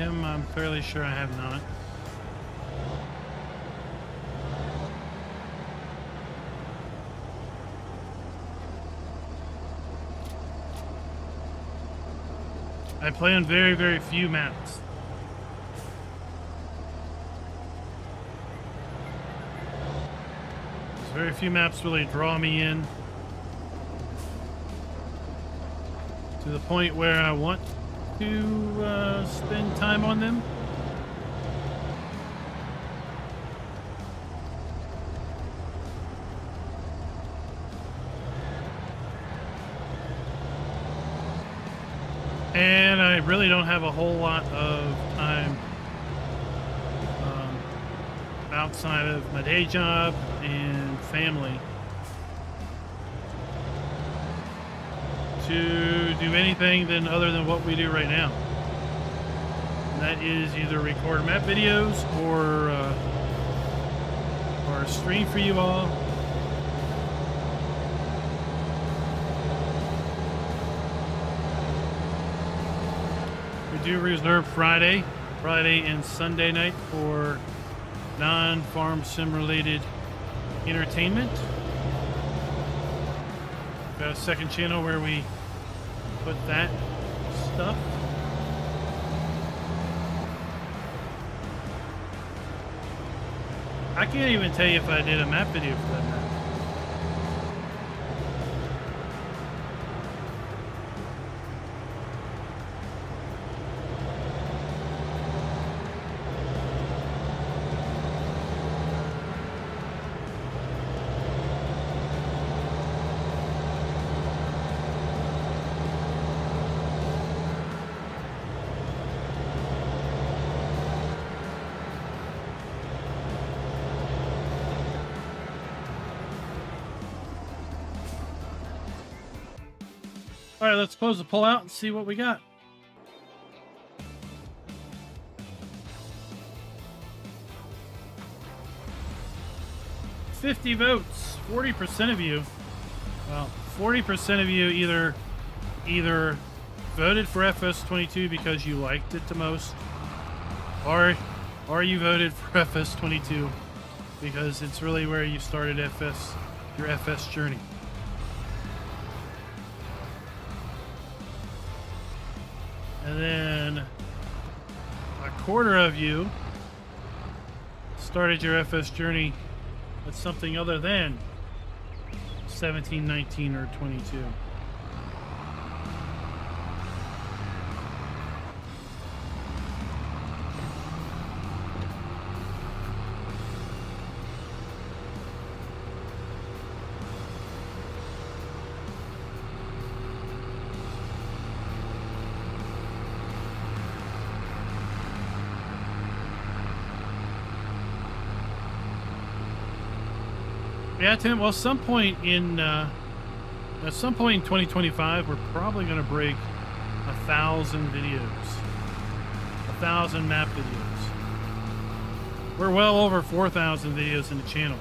Tim, I'm fairly sure I have not. I play on very, very few maps. There's very few maps really draw me in to the point where I want to spend time on them. And I really don't have a whole lot of time outside of my day job and family to do anything other than what we do right now. And that is either record map videos or stream for you all. We do reserve Friday and Sunday night for non-farm sim related entertainment. We've got a second channel where we put that stuff. I can't even tell you if I did a map video for that map. All right, let's close the pull out and see what we got. $50 votes, 40% of you. Well, 40% of you either voted for FS22 because you liked it the most, or you voted for FS22 because it's really where you started your FS journey. And then a quarter of you started your FS journey with something other than 17, 19, or 22. Yeah, Tim. Well, at some point in 2025, we're probably going to break 1,000 videos, 1,000 map videos. We're well over 4,000 videos in the channel,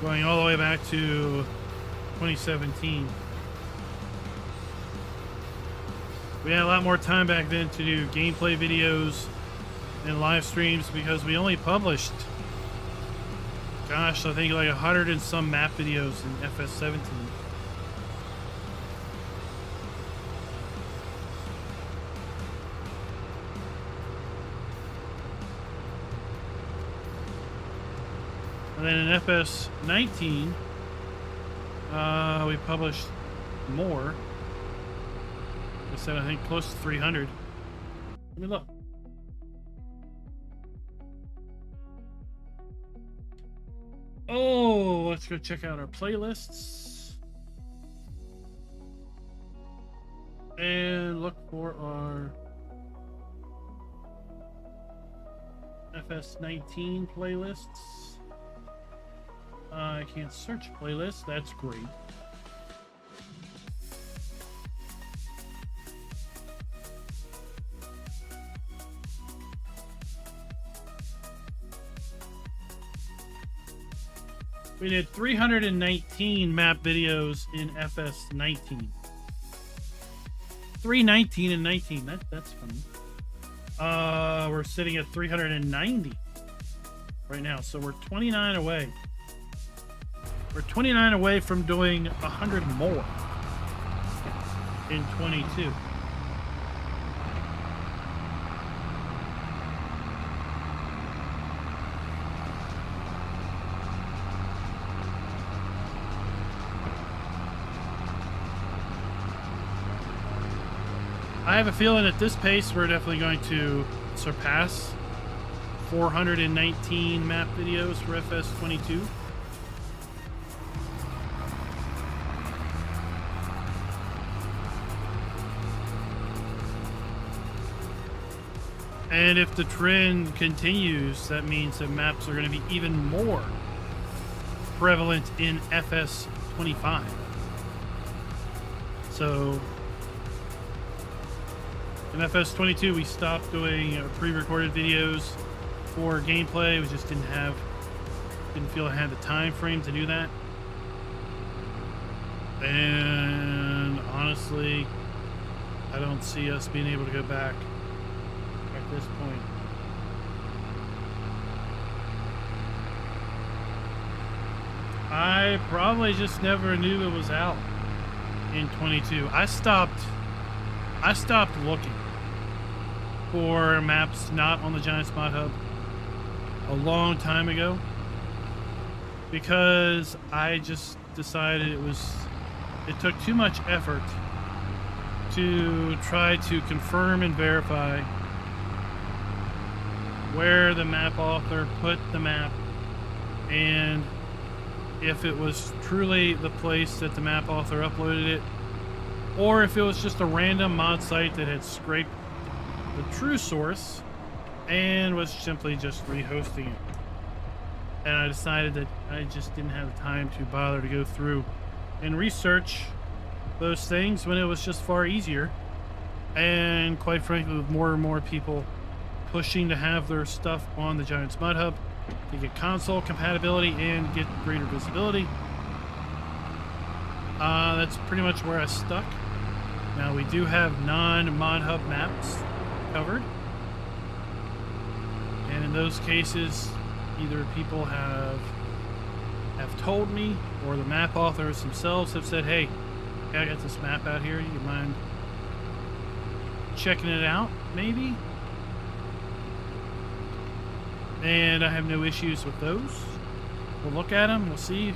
going all the way back to 2017. We had a lot more time back then to do gameplay videos and live streams because we only published, gosh, I think like 100 and some map videos in FS17. And then in FS19, we published more. I said, I think close to 300. Let me look. Oh, let's go check out our playlists and look for our FS19 playlists. I can't search playlists. That's great. We did 319 map videos in FS19. 319 and 19. That's funny. We're sitting at 390 right now, so we're 29 away. We're 29 away from doing 100 more in 22. I have a feeling at this pace we're definitely going to surpass 419 map videos for FS22. And if the trend continues, that means that maps are going to be even more prevalent in FS25. So in FS22, we stopped doing pre-recorded videos for gameplay. We just didn't feel I had the time frame to do that. And honestly, I don't see us being able to go back at this point. I probably just never knew it was out in 22. I stopped looking for maps not on the Giants Mod Hub a long time ago, because I just decided it took too much effort to try to confirm and verify where the map author put the map, and if it was truly the place that the map author uploaded it, or if it was just a random mod site that had scraped the true source and was simply just rehosting it. And I decided that I just didn't have the time to bother to go through and research those things when it was just far easier. And quite frankly, with more and more people pushing to have their stuff on the Giants Mod Hub to get console compatibility and get greater visibility, that's pretty much where I stuck. Now we do have non-Mod Hub maps covered, and in those cases, either people have told me, or the map authors themselves have said, "Hey, I got this map out here. You mind checking it out, maybe?" And I have no issues with those. We'll look at them, we'll see,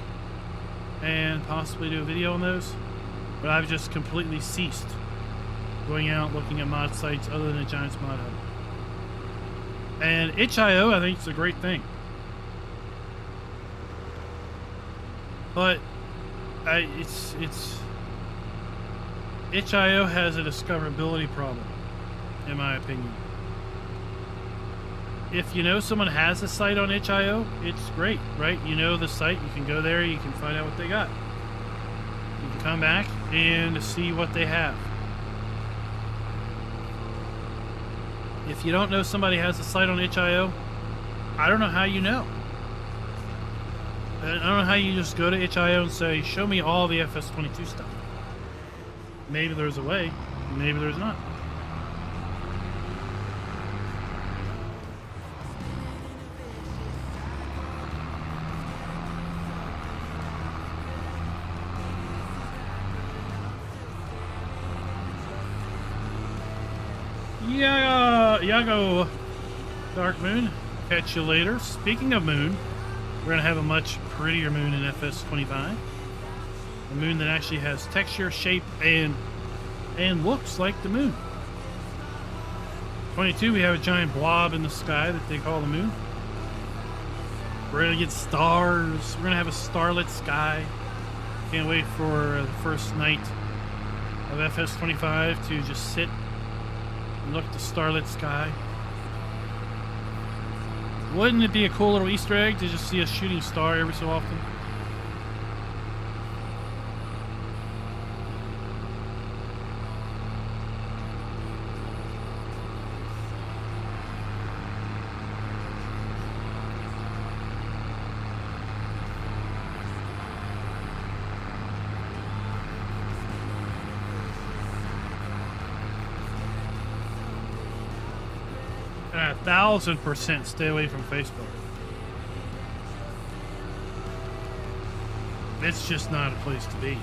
and possibly do a video on those. But I've just completely ceased going out looking at mod sites other than the Giants Mod Hub. And itch.io, I think, is a great thing. But itch.io has a discoverability problem, in my opinion. If you know someone has a site on itch.io, it's great, right? You know the site, you can go there, you can find out what they got. You can come back and see what they have. If you don't know somebody has a site on itch.io, I don't know how you know. I don't know how you just go to itch.io and say, "Show me all the FS22 stuff." Maybe there's a way, maybe there's not. Yago, Dark Moon, catch you later. Speaking of moon, we're gonna have a much prettier moon in FS25. A moon that actually has texture, shape, and looks like the moon. 22, we have a giant blob in the sky that they call the moon. We're gonna get stars. We're gonna have a starlit sky. Can't wait for the first night of FS25 to just sit and look at the starlit sky. Wouldn't it be a cool little Easter egg to just see a shooting star every so often? 1000% stay away from Facebook. It's just not a place to be.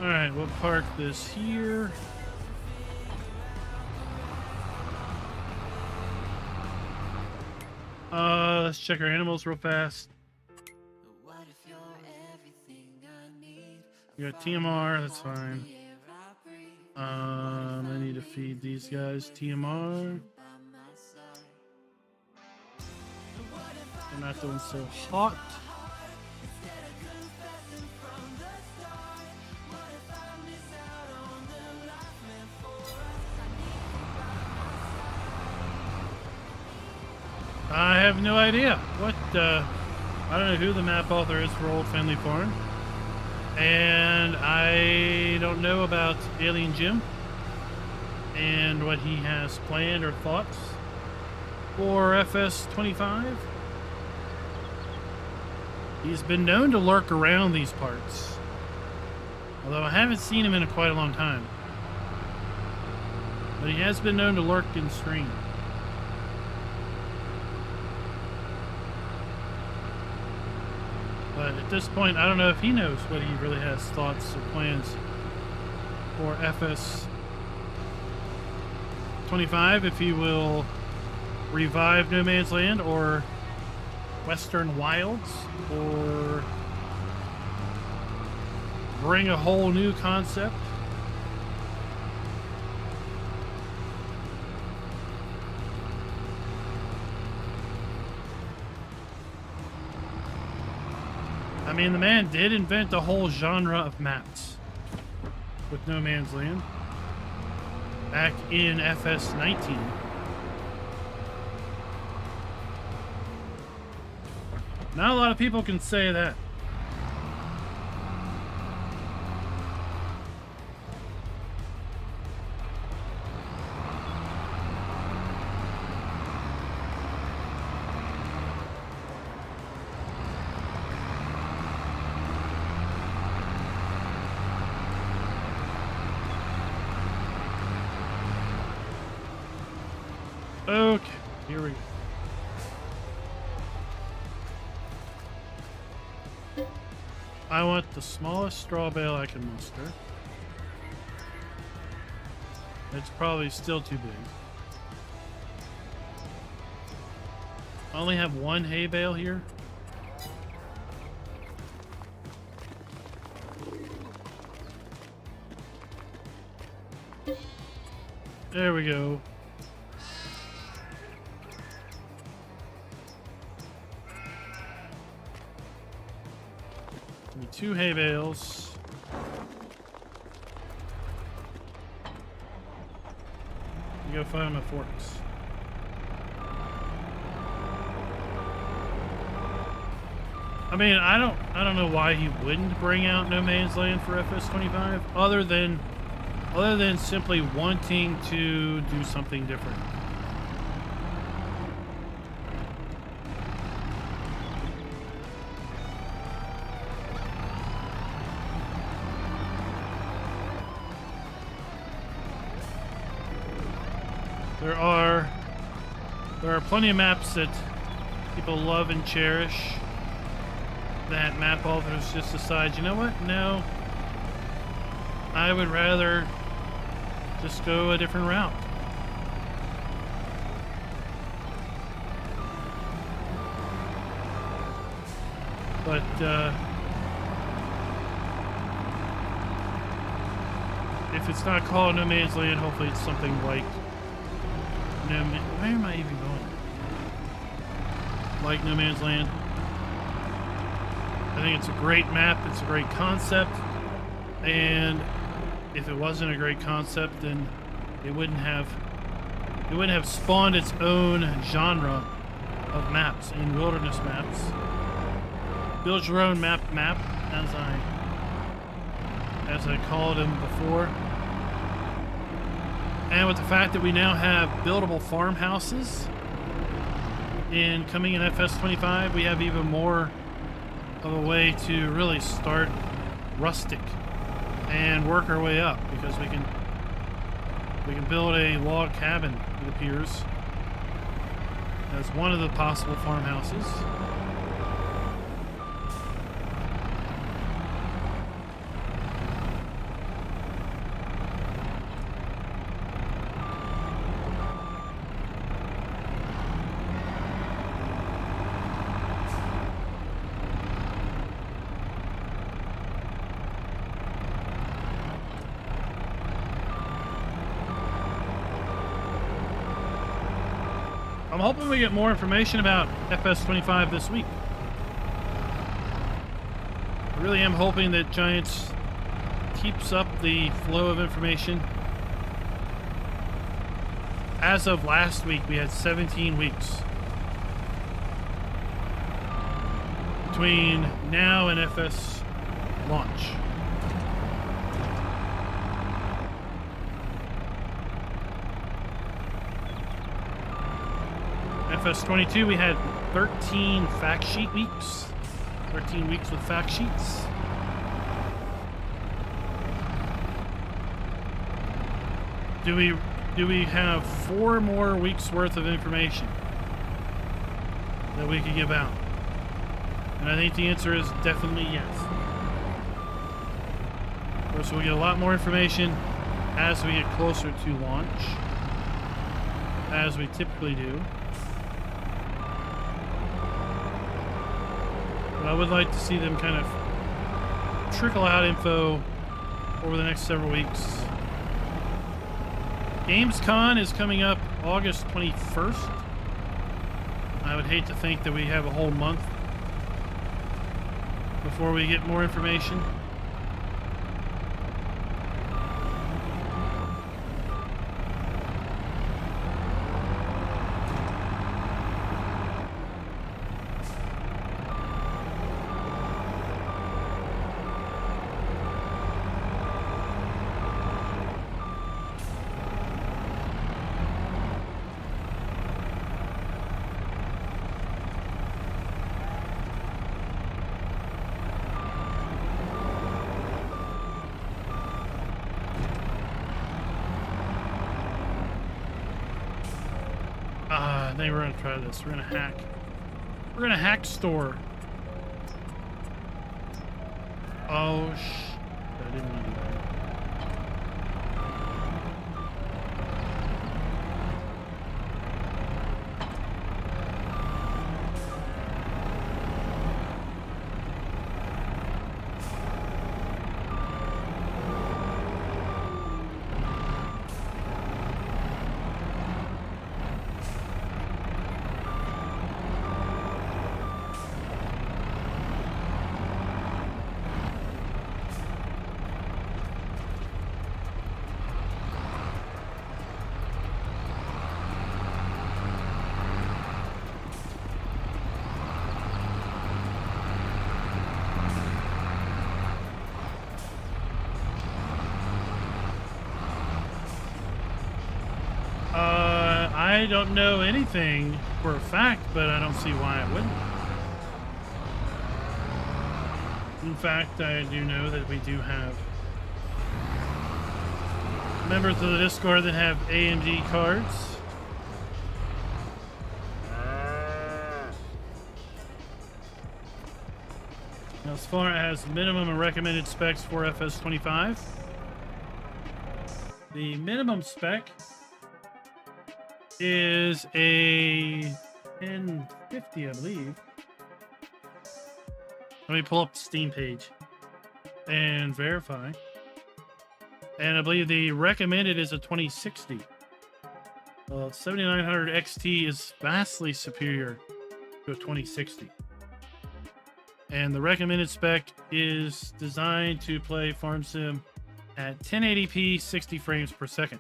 Alright, we'll park this here. Let's check our animals real fast. We got TMR, that's fine. I need to feed these guys TMR. They're not doing so hot. I have no idea what, I don't know who the map author is for Old Family Farm. And I don't know about Alien Jim and what he has planned or thoughts for FS25. He's been known to lurk around these parts, although I haven't seen him in quite a long time. But he has been known to lurk in stream. But at this point, I don't know if he knows what he really has thoughts or plans for FS25, if he will revive No Man's Land or Western Wilds, or bring a whole new concept. I mean, the man did invent a whole genre of maps with No Man's Land back in FS19. Not a lot of people can say that. Okay, here we go. I want the smallest straw bale I can muster. It's probably still too big. I only have one hay bale here. There we go. Two hay bales. You go find my forks. I mean, I don't know why he wouldn't bring out No Man's Land for FS25, other than simply wanting to do something different. There are plenty of maps that people love and cherish that map authors just decide, you know what? No, I would rather just go a different route. But if it's not called No Man's Land, hopefully it's something like where am I even going? Like No Man's Land. I think it's a great map, it's a great concept, and if it wasn't a great concept, then it wouldn't have spawned its own genre of maps in wilderness maps. Build your own map, as I called them before. And with the fact that we now have buildable farmhouses coming in FS25, we have even more of a way to really start rustic and work our way up, because we can build a log cabin, it appears, as one of the possible farmhouses. I'm hoping we get more information about FS25 this week. I really am hoping that Giants keeps up the flow of information. As of last week, we had 17 weeks between now and FS launch. FS22, we had 13 fact sheet weeks. 13 weeks with fact sheets. Do we have 4 more weeks worth of information that we could give out? And I think the answer is definitely yes. Of course, we'll get a lot more information as we get closer to launch, as we typically do. But I would like to see them kind of trickle out info over the next several weeks. Gamescom is coming up August 21st. I would hate to think that we have a whole month before we get more information. I think we're gonna try this. We're gonna hack store. Oh I didn't want to do that. I don't know anything for a fact, but I don't see why it wouldn't. In fact, I do know that we do have members of the Discord that have AMD cards. Now, as far as minimum and recommended specs for FS25, the minimum spec is a 1050, I believe. Let me pull up the Steam page and verify. And I believe the recommended is a 2060. 7900 XT is vastly superior to a 2060. And the recommended spec is designed to play Farm Sim at 1080p, 60 frames per second.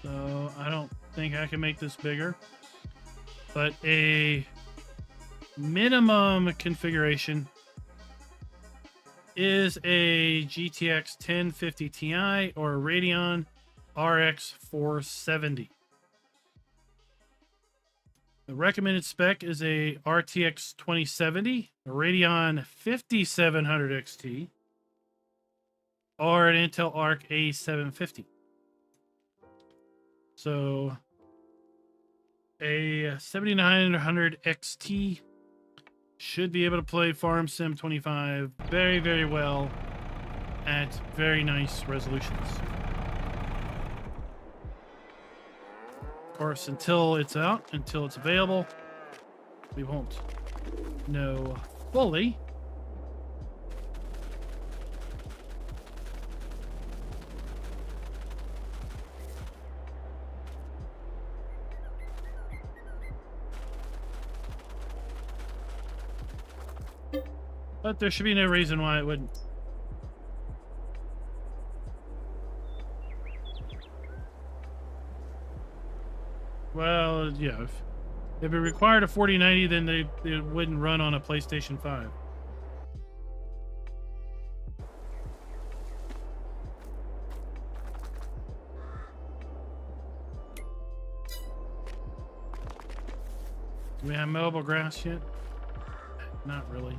So I don't think I can make this bigger, but a minimum configuration is a GTX 1050 Ti or a Radeon RX 470. The recommended spec is a RTX 2070, a Radeon 5700 XT, or an Intel Arc A750. So a 7900 XT should be able to play Farm Sim 25 very, very well at very nice resolutions. Of course, until it's out, until it's available, we won't know fully. But there should be no reason why it wouldn't. Well, yeah, if it required a 4090, then it wouldn't run on a PlayStation 5. Do we have mobile grass yet? Not really.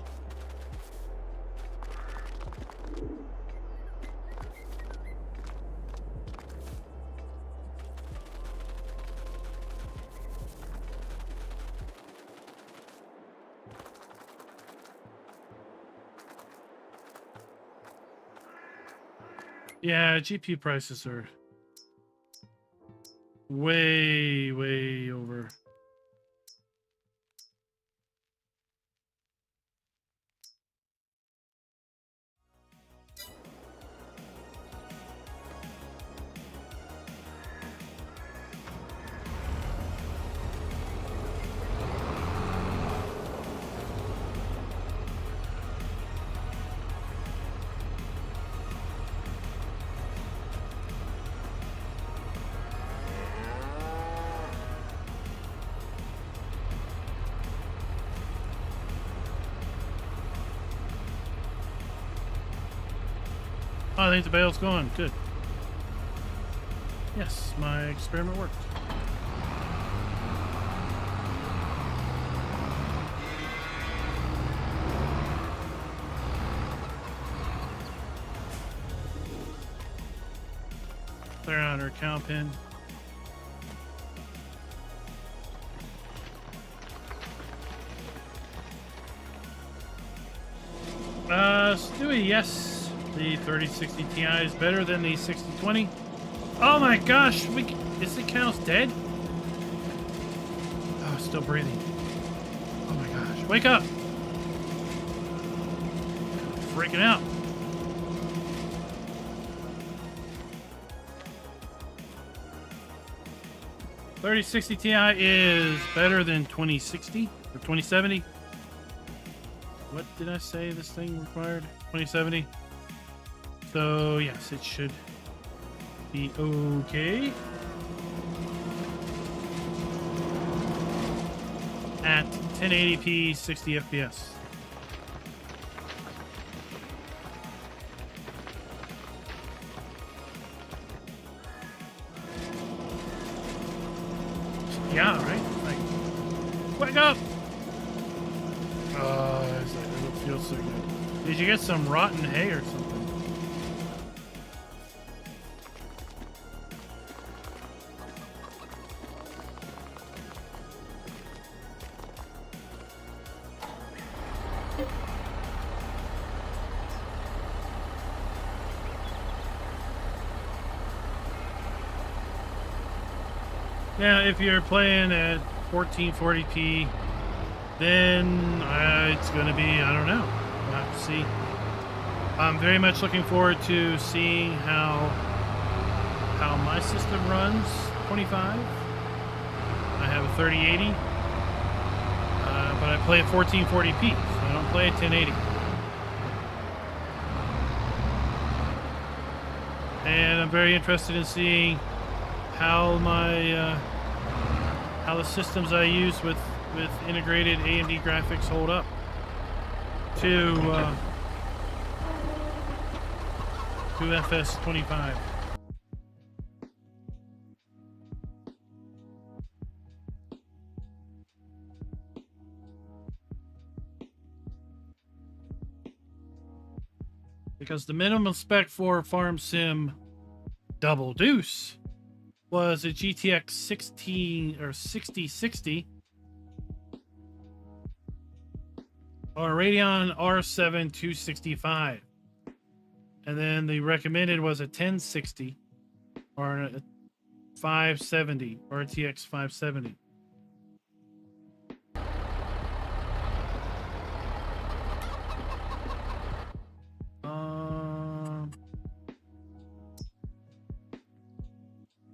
Yeah, GPU prices are way, way over. Oh, I think the bale's gone. Good. Yes, my experiment worked. Clear out our cow pen. Stewie, yes. The 3060 Ti is better than the 6020. Oh my gosh, is the cow's dead? Oh, still breathing. Oh my gosh, wake up! Freaking out. $3060 Ti is better than 2060 or 2070. What did I say this thing required? 2070. So yes, it should be okay. At 1080p, 60 FPS. Yeah, right? Like, wake up! Oh, it's like, it doesn't feel so good. Did you get some rotten hay or something? Now, if you're playing at 1440p, then it's going to be, I don't know. We'll have to see. I'm very much looking forward to seeing how how my system runs 25. I have a 3080, but I play at 1440p, so I don't play at 1080. And I'm very interested in seeing how my how the systems I use with integrated AMD graphics hold up to FS25. Because the minimum spec for Farm Sim Double Deuce was a GTX 6060 or a Radeon R7 265. And then the recommended was a 1060 or a 570 RTX 570.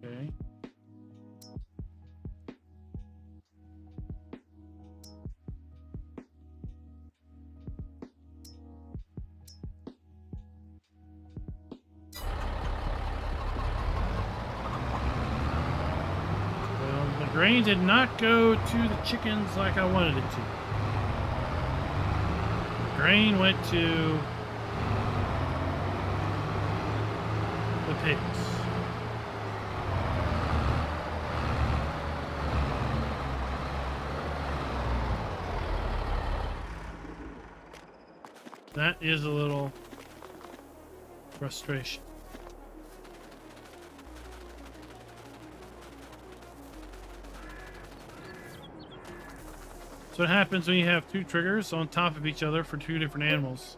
Okay. Grain did not go to the chickens like I wanted it to. Grain went to the pigs. That is a little frustration. So what happens when you have two triggers on top of each other for two different animals?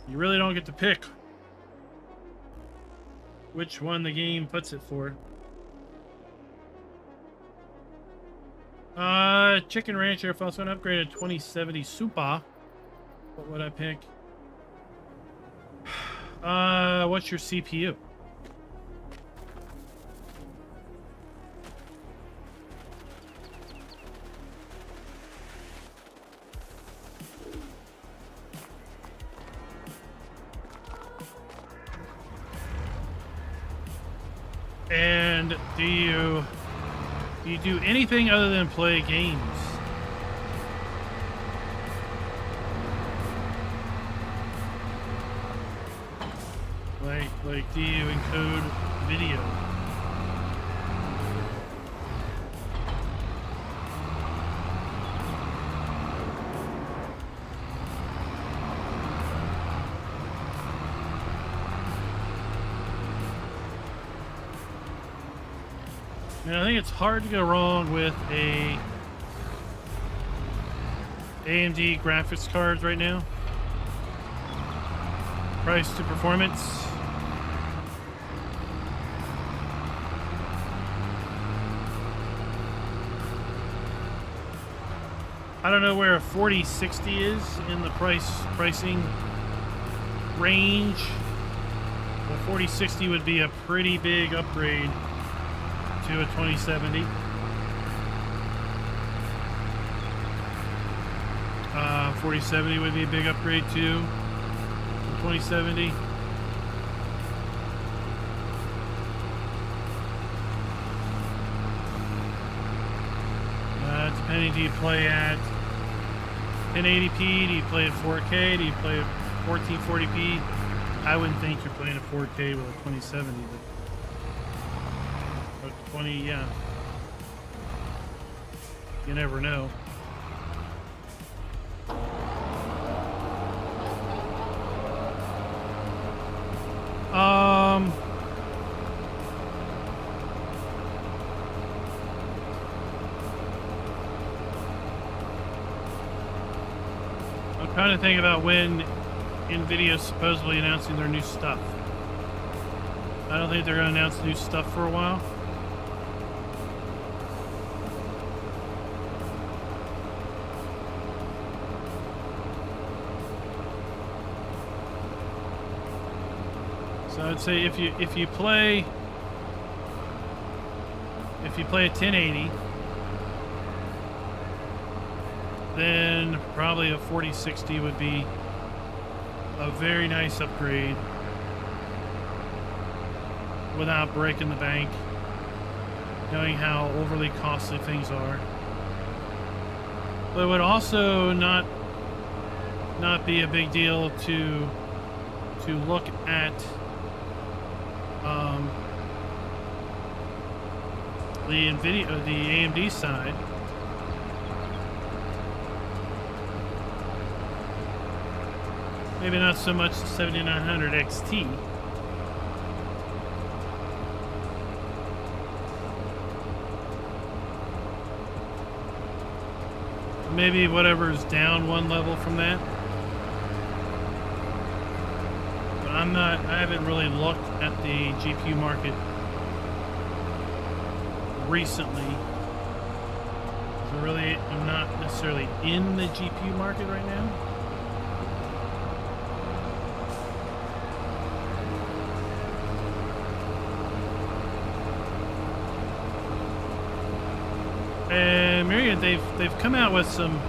You really don't get to pick which one the game puts it for. Chicken Rancher, if I was going to upgrade a 2070 Super, what would I pick? What's your CPU? And do you do anything other than play games? Like do you encode video? And I think it's hard to go wrong with a AMD graphics cards right now. Price to performance. I don't know where a 4060 is in the pricing range. The 4060 would be a pretty big upgrade to a 2070. 4070 would be a big upgrade to 2070. Depending, do you play at 1080p? Do you play at 4K? Do you play at 1440p? I wouldn't think you're playing at 4K with a 2070, but 20, yeah. You never know. I'm trying to think about when NVIDIA's supposedly announcing their new stuff. I don't think they're going to announce new stuff for a while. So I'd say if you play if you play a 1080, then probably a 4060 would be a very nice upgrade without breaking the bank, knowing how overly costly things are. But it would also not be a big deal to look at the AMD side. Maybe not so much the 7900 XT. Maybe whatever's down one level from that. But I haven't really looked at the GPU market recently. So really, I'm not necessarily in the GPU market right now. And Myriad, they've come out with some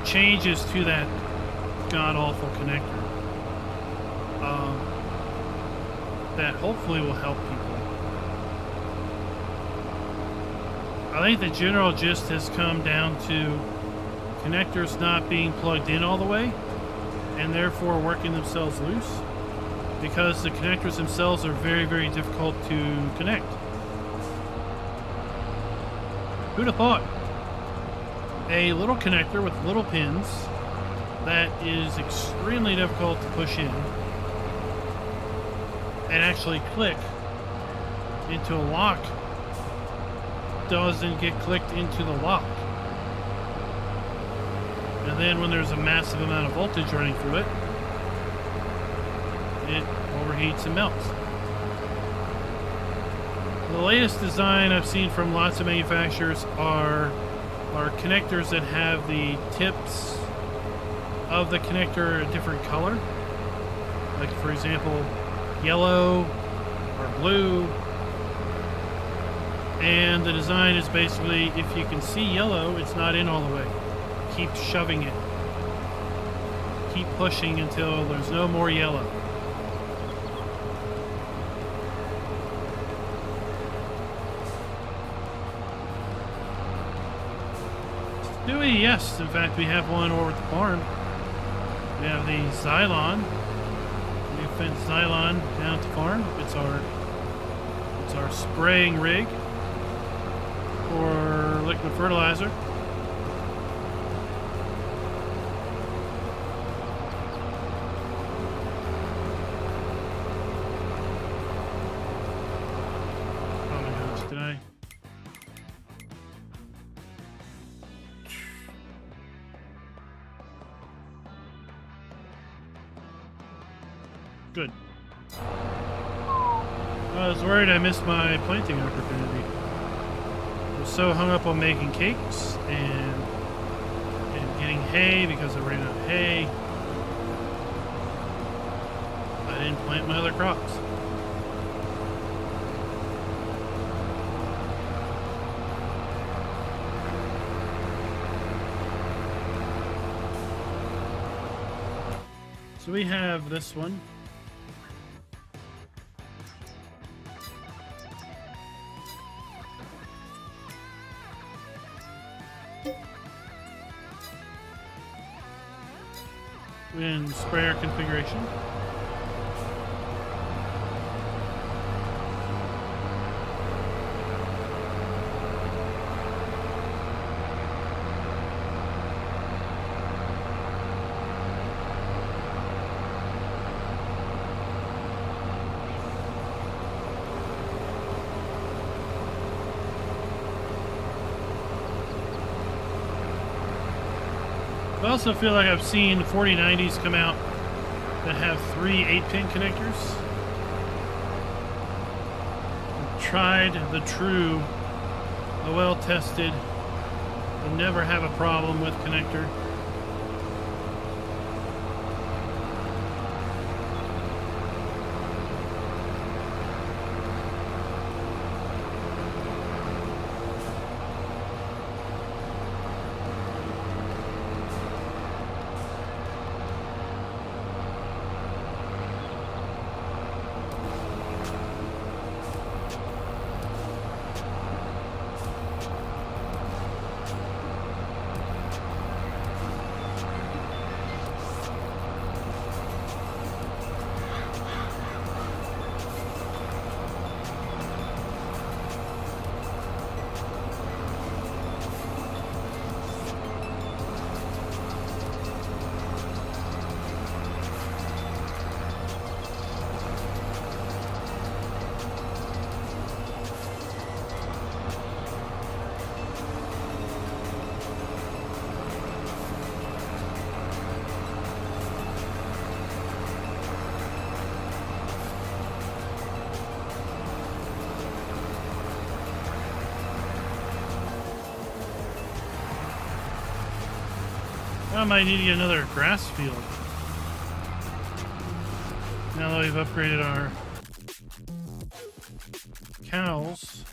changes to that god-awful connector that hopefully will help people. I think the general gist has come down to connectors not being plugged in all the way and therefore working themselves loose because the connectors themselves are very, very difficult to connect. Who'd have thought? A little connector with little pins that is extremely difficult to push in and actually click into a lock doesn't get clicked into the lock. And then when there's a massive amount of voltage running through it, it overheats and melts. The latest design I've seen from lots of manufacturers are connectors that have the tips of the connector a different color. Like, for example, yellow or blue. And the design is basically, if you can see yellow, it's not in all the way. Keep shoving it. Keep pushing until there's no more yellow. Stewie, yes, in fact, we have one over at the farm. We have the Xylon. We fence Xylon down at the farm. It's our spraying rig for liquid fertilizer. Oh my gosh, did I? Good. I was worried I missed my planting opportunity. I was so hung up on making cakes and getting hay because I ran out of hay. I didn't plant my other crops. So we have this one. In sprayer configuration. I also feel like I've seen 4090s come out that have 3 8-pin connectors. I've tried the true, the well-tested, will never have a problem with connector. I might need to get another grass field. Now that we've upgraded our cows.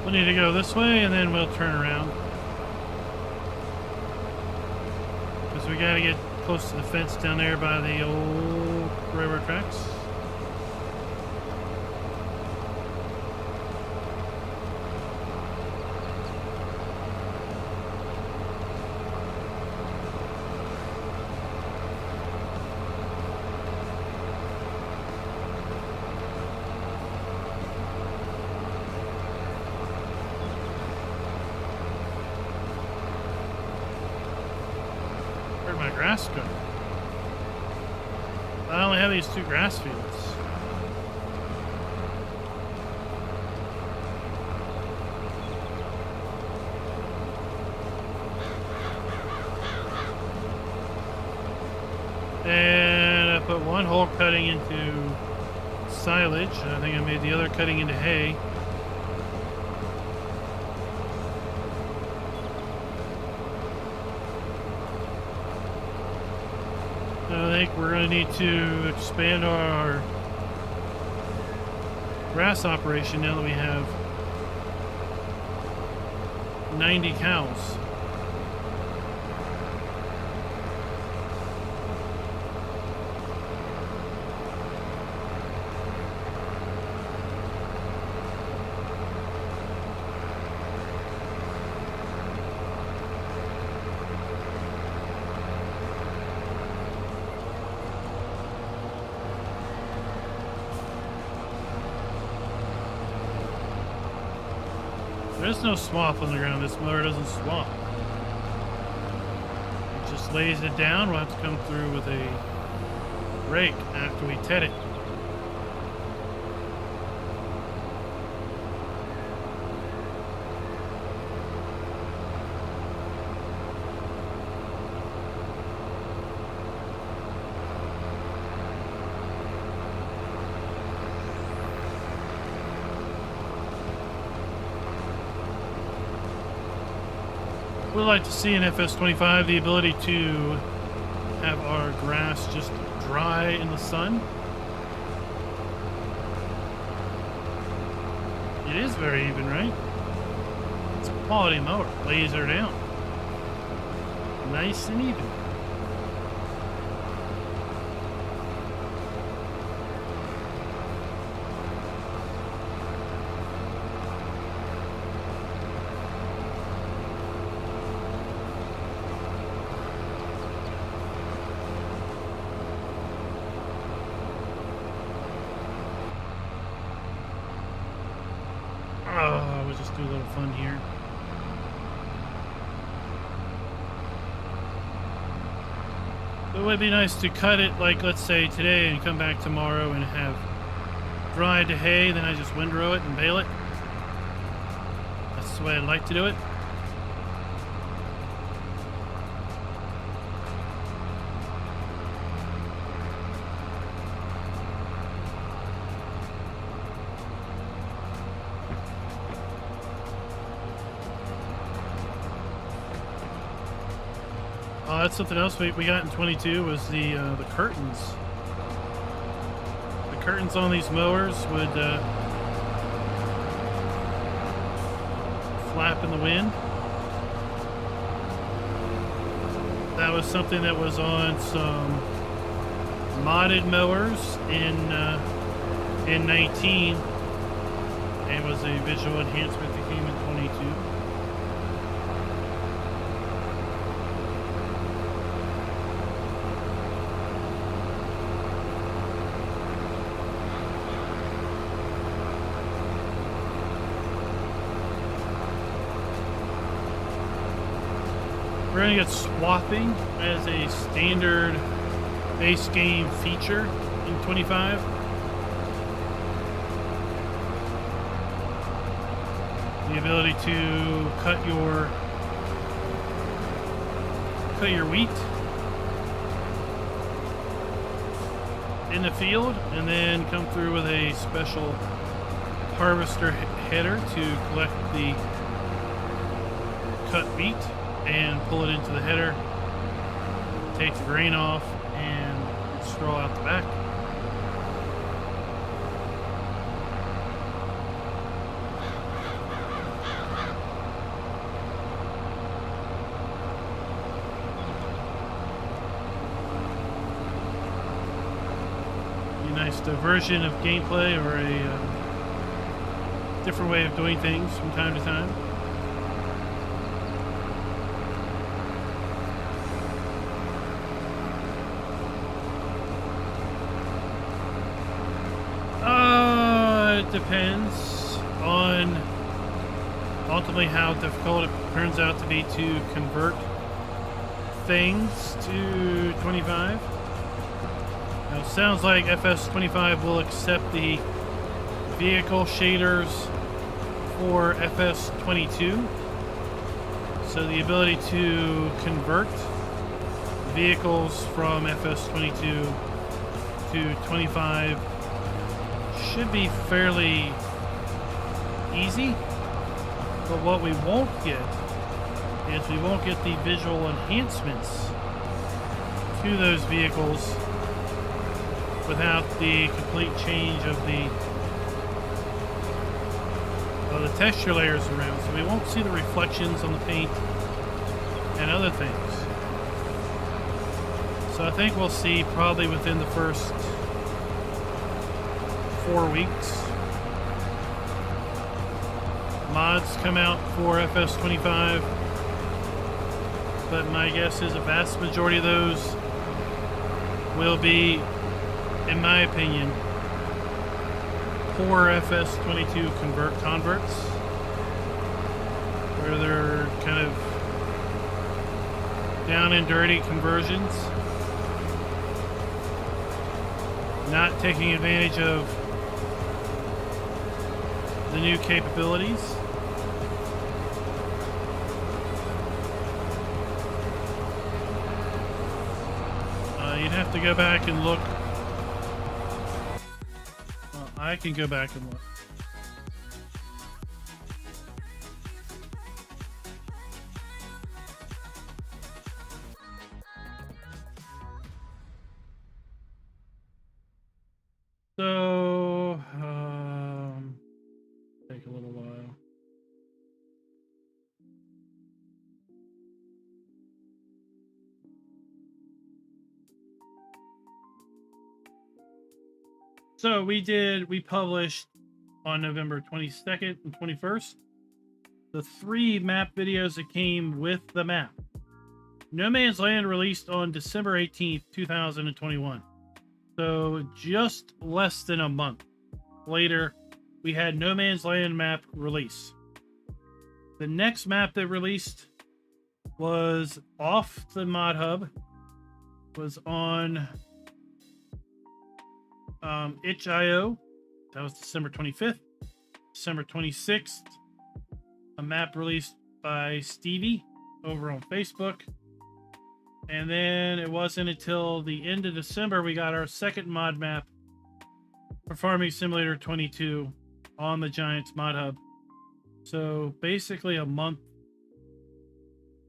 We'll need to go this way and then we'll turn around. Because we gotta get close to the fence down there by the old railroad tracks. Where'd my grass go? I only have these 2 grass fields. And I put 1 hole cutting into silage. I think I made the other cutting into hay. I think we're going to need to expand our grass operation now that we have 90 cows. There's no swamp on the ground. This mower doesn't swamp. It just lays it down. We'll have to come through with a rake after we ted it. We'd like to see in FS25 the ability to have our grass just dry in the sun. It is very even, right? It's a quality mower. Lays her down. Nice and even. We'll just do a little fun here. It would be nice to cut it, like, let's say today, and come back tomorrow and have dried hay, then I just windrow it and bale it. That's the way I'd like to do it. That's something else we got in 22 was the curtains. The curtains on these mowers would flap in the wind. That was something that was on some modded mowers in 19. and was a visual enhancement that came in 22. We're going to get swapping as a standard base game feature in 25. The ability to cut your wheat in the field and then come through with a special harvester header to collect the cut wheat and pull it into the header, take the grain off, and straw out the back. Be a nice diversion of gameplay, or a different way of doing things from time to time. It depends on ultimately how difficult it turns out to be to convert things to 25. Now, it sounds like FS25 will accept the vehicle shaders for FS22. So the ability to convert vehicles from FS22 to 25 should be fairly easy, but what we won't get is we won't get the visual enhancements to those vehicles without the complete change of the texture layers around. So we won't see the reflections on the paint and other things. So I think we'll see probably within the first 4 weeks mods come out for FS25, but my guess is a vast majority of those will be, in my opinion, poor FS22 converts, where they're kind of down and dirty conversions, not taking advantage of the new capabilities. You'd have to go back and look. Well, I can go back and look. So, take a little while. So we published on November 22nd and 21st the 3 map videos that came with the map. No Man's Land released on December 18th, 2021. So just less than a month later, we had No Man's Land map release. The next map that released was off the mod hub, was on itch.io. That was December 25th. December 26th, a map released by Stevie over on Facebook. And then it wasn't until the end of December we got our second mod map for Farming Simulator 22 on the Giants mod hub. So basically a month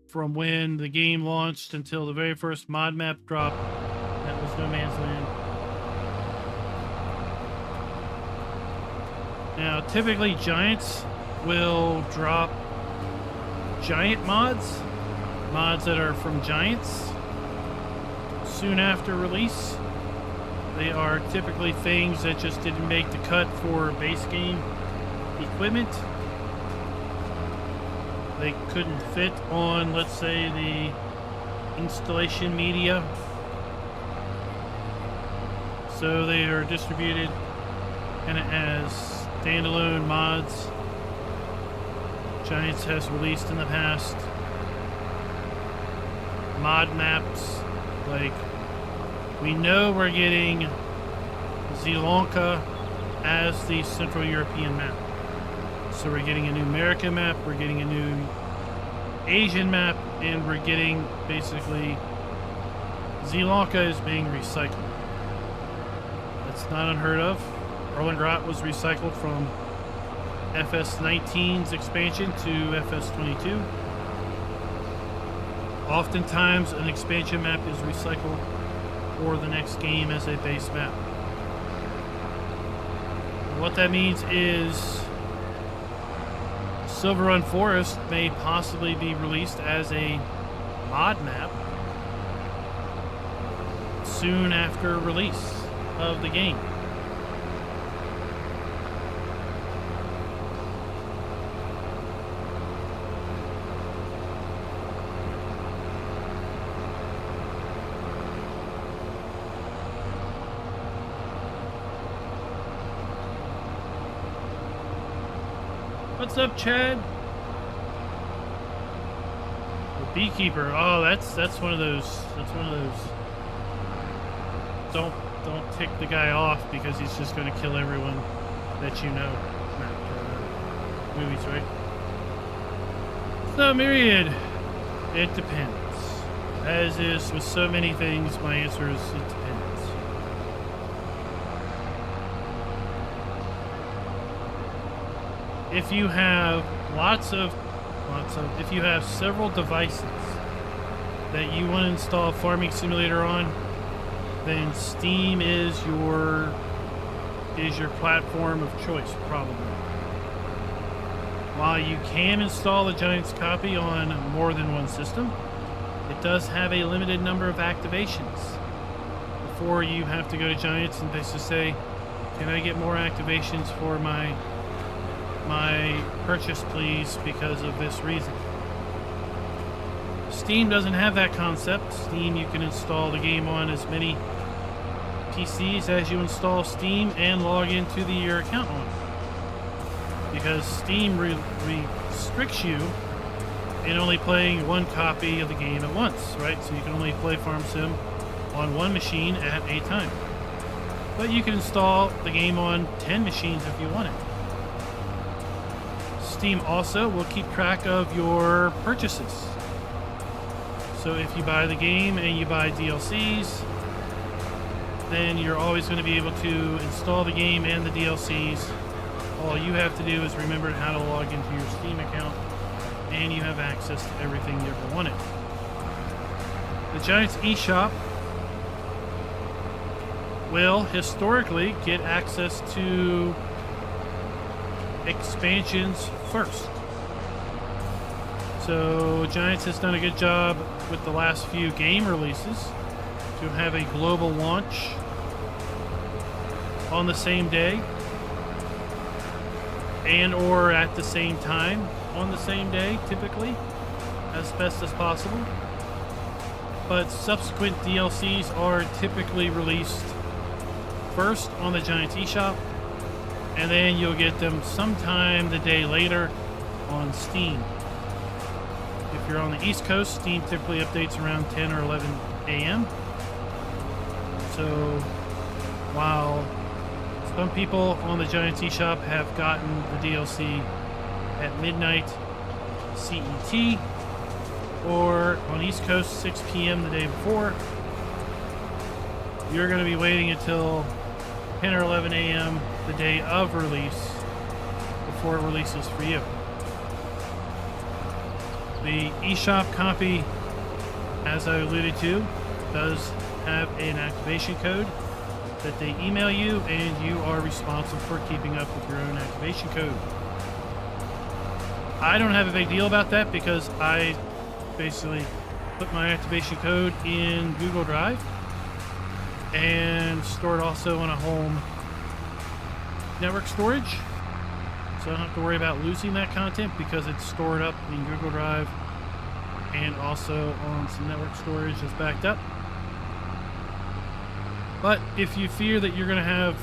from when the game launched until the very first mod map dropped. That was No Man's Land. Now, typically Giants will drop Giant mods that are from Giants soon after release. They are typically things that just didn't make the cut for base game equipment. They couldn't fit on, let's say, the installation media. So they are distributed and as standalone mods. Giants has released in the past mod maps. Like, we know we're getting Sri Lanka as the Central European map. So we're getting a new American map, we're getting a new Asian map, and we're getting basically Sri Lanka is being recycled. That's not unheard of. Erlengrot was recycled from FS19's expansion to FS22. Oftentimes an expansion map is recycled for the next game as a base map. What that means is Silver Run Forest may possibly be released as a mod map soon after release of the game. What's up, Chad? The beekeeper. Oh, that's one of those. That's one of those. Don't tick the guy off because he's just going to kill everyone that you know. Movies, right? So, Myriad. It depends. As is with so many things, my answer is it depends. If you have if you have several devices that you want to install Farming Simulator on, then Steam is your platform of choice, probably. While you can install the Giants copy on more than one system, it does have a limited number of activations before you have to go to Giants and basically say, can I get more activations for my purchase, please, because of this reason. Steam doesn't have that concept. Steam, you can install the game on as many PCs as you install Steam and log into your account on. Because Steam restricts you in only playing one copy of the game at once, right? So you can only play Farm Sim on one machine at a time. But you can install the game on 10 machines if you want it. Steam also will keep track of your purchases. So if you buy the game and you buy DLCs, then you're always going to be able to install the game and the DLCs. All you have to do is remember how to log into your Steam account, and you have access to everything you ever wanted. The Giants eShop will historically get access to expansions first. So Giants has done a good job with the last few game releases to have a global launch on the same day and or at the same time on the same day, typically, as best as possible. But subsequent DLCs are typically released first on the Giants eShop, and then you'll get them sometime the day later on Steam. If you're on the East Coast, Steam typically updates around 10 or 11 a.m. So while some people on the Giants eShop have gotten the DLC at midnight CET, or on East Coast 6 p.m. the day before, you're going to be waiting until 10 or 11 a.m. the day of release before it releases for you. The eShop copy, as I alluded to, does have an activation code that they email you, and you are responsible for keeping up with your own activation code. I don't have a big deal about that because I basically put my activation code in Google Drive and store it also on a home network storage. So I don't have to worry about losing that content because it's stored up in Google Drive and also on some network storage that's backed up. But if you fear that you're going to have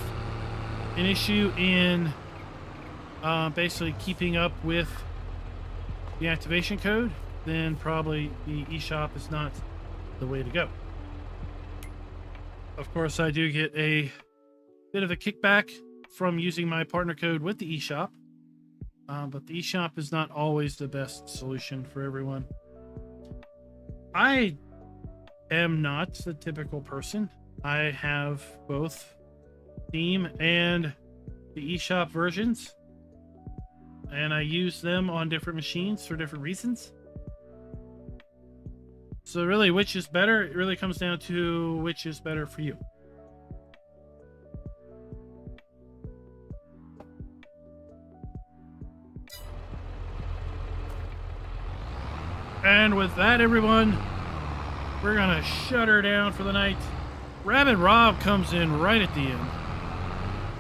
an issue in basically keeping up with the activation code, then probably the eShop is not the way to go. Of course, I do get a bit of a kickback from using my partner code with the eShop, but the eShop is not always the best solution for everyone. I am not the typical person. I have both Steam and the eShop versions, and I use them on different machines for different reasons. So really, which is better? It really comes down to which is better for you. And with that, everyone, we're gonna shut her down for the night. Rabbit Rob comes in right at the end.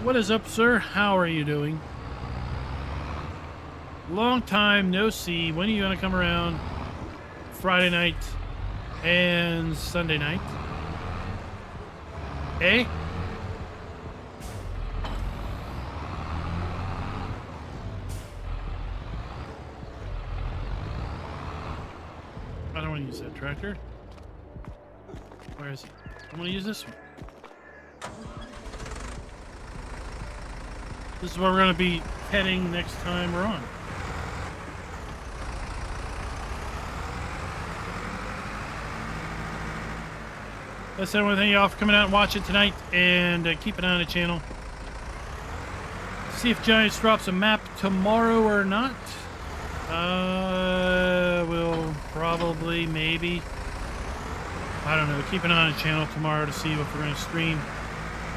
What is up, sir? How are you doing? Long time no see. When are you gonna come around? Friday night and Sunday night. Eh? I don't want to use that tractor. Where is it? I'm going to use this one. This is where we're going to be heading next time we're on. That's everyone. Thank you all for coming out and watching tonight, and keep an eye on the channel. See if Giants drops a map tomorrow or not. We'll probably, maybe. I don't know. Keep an eye on the channel tomorrow to see if we're going to stream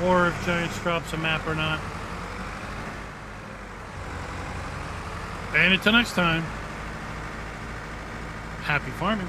or if Giants drops a map or not. And until next time, happy farming.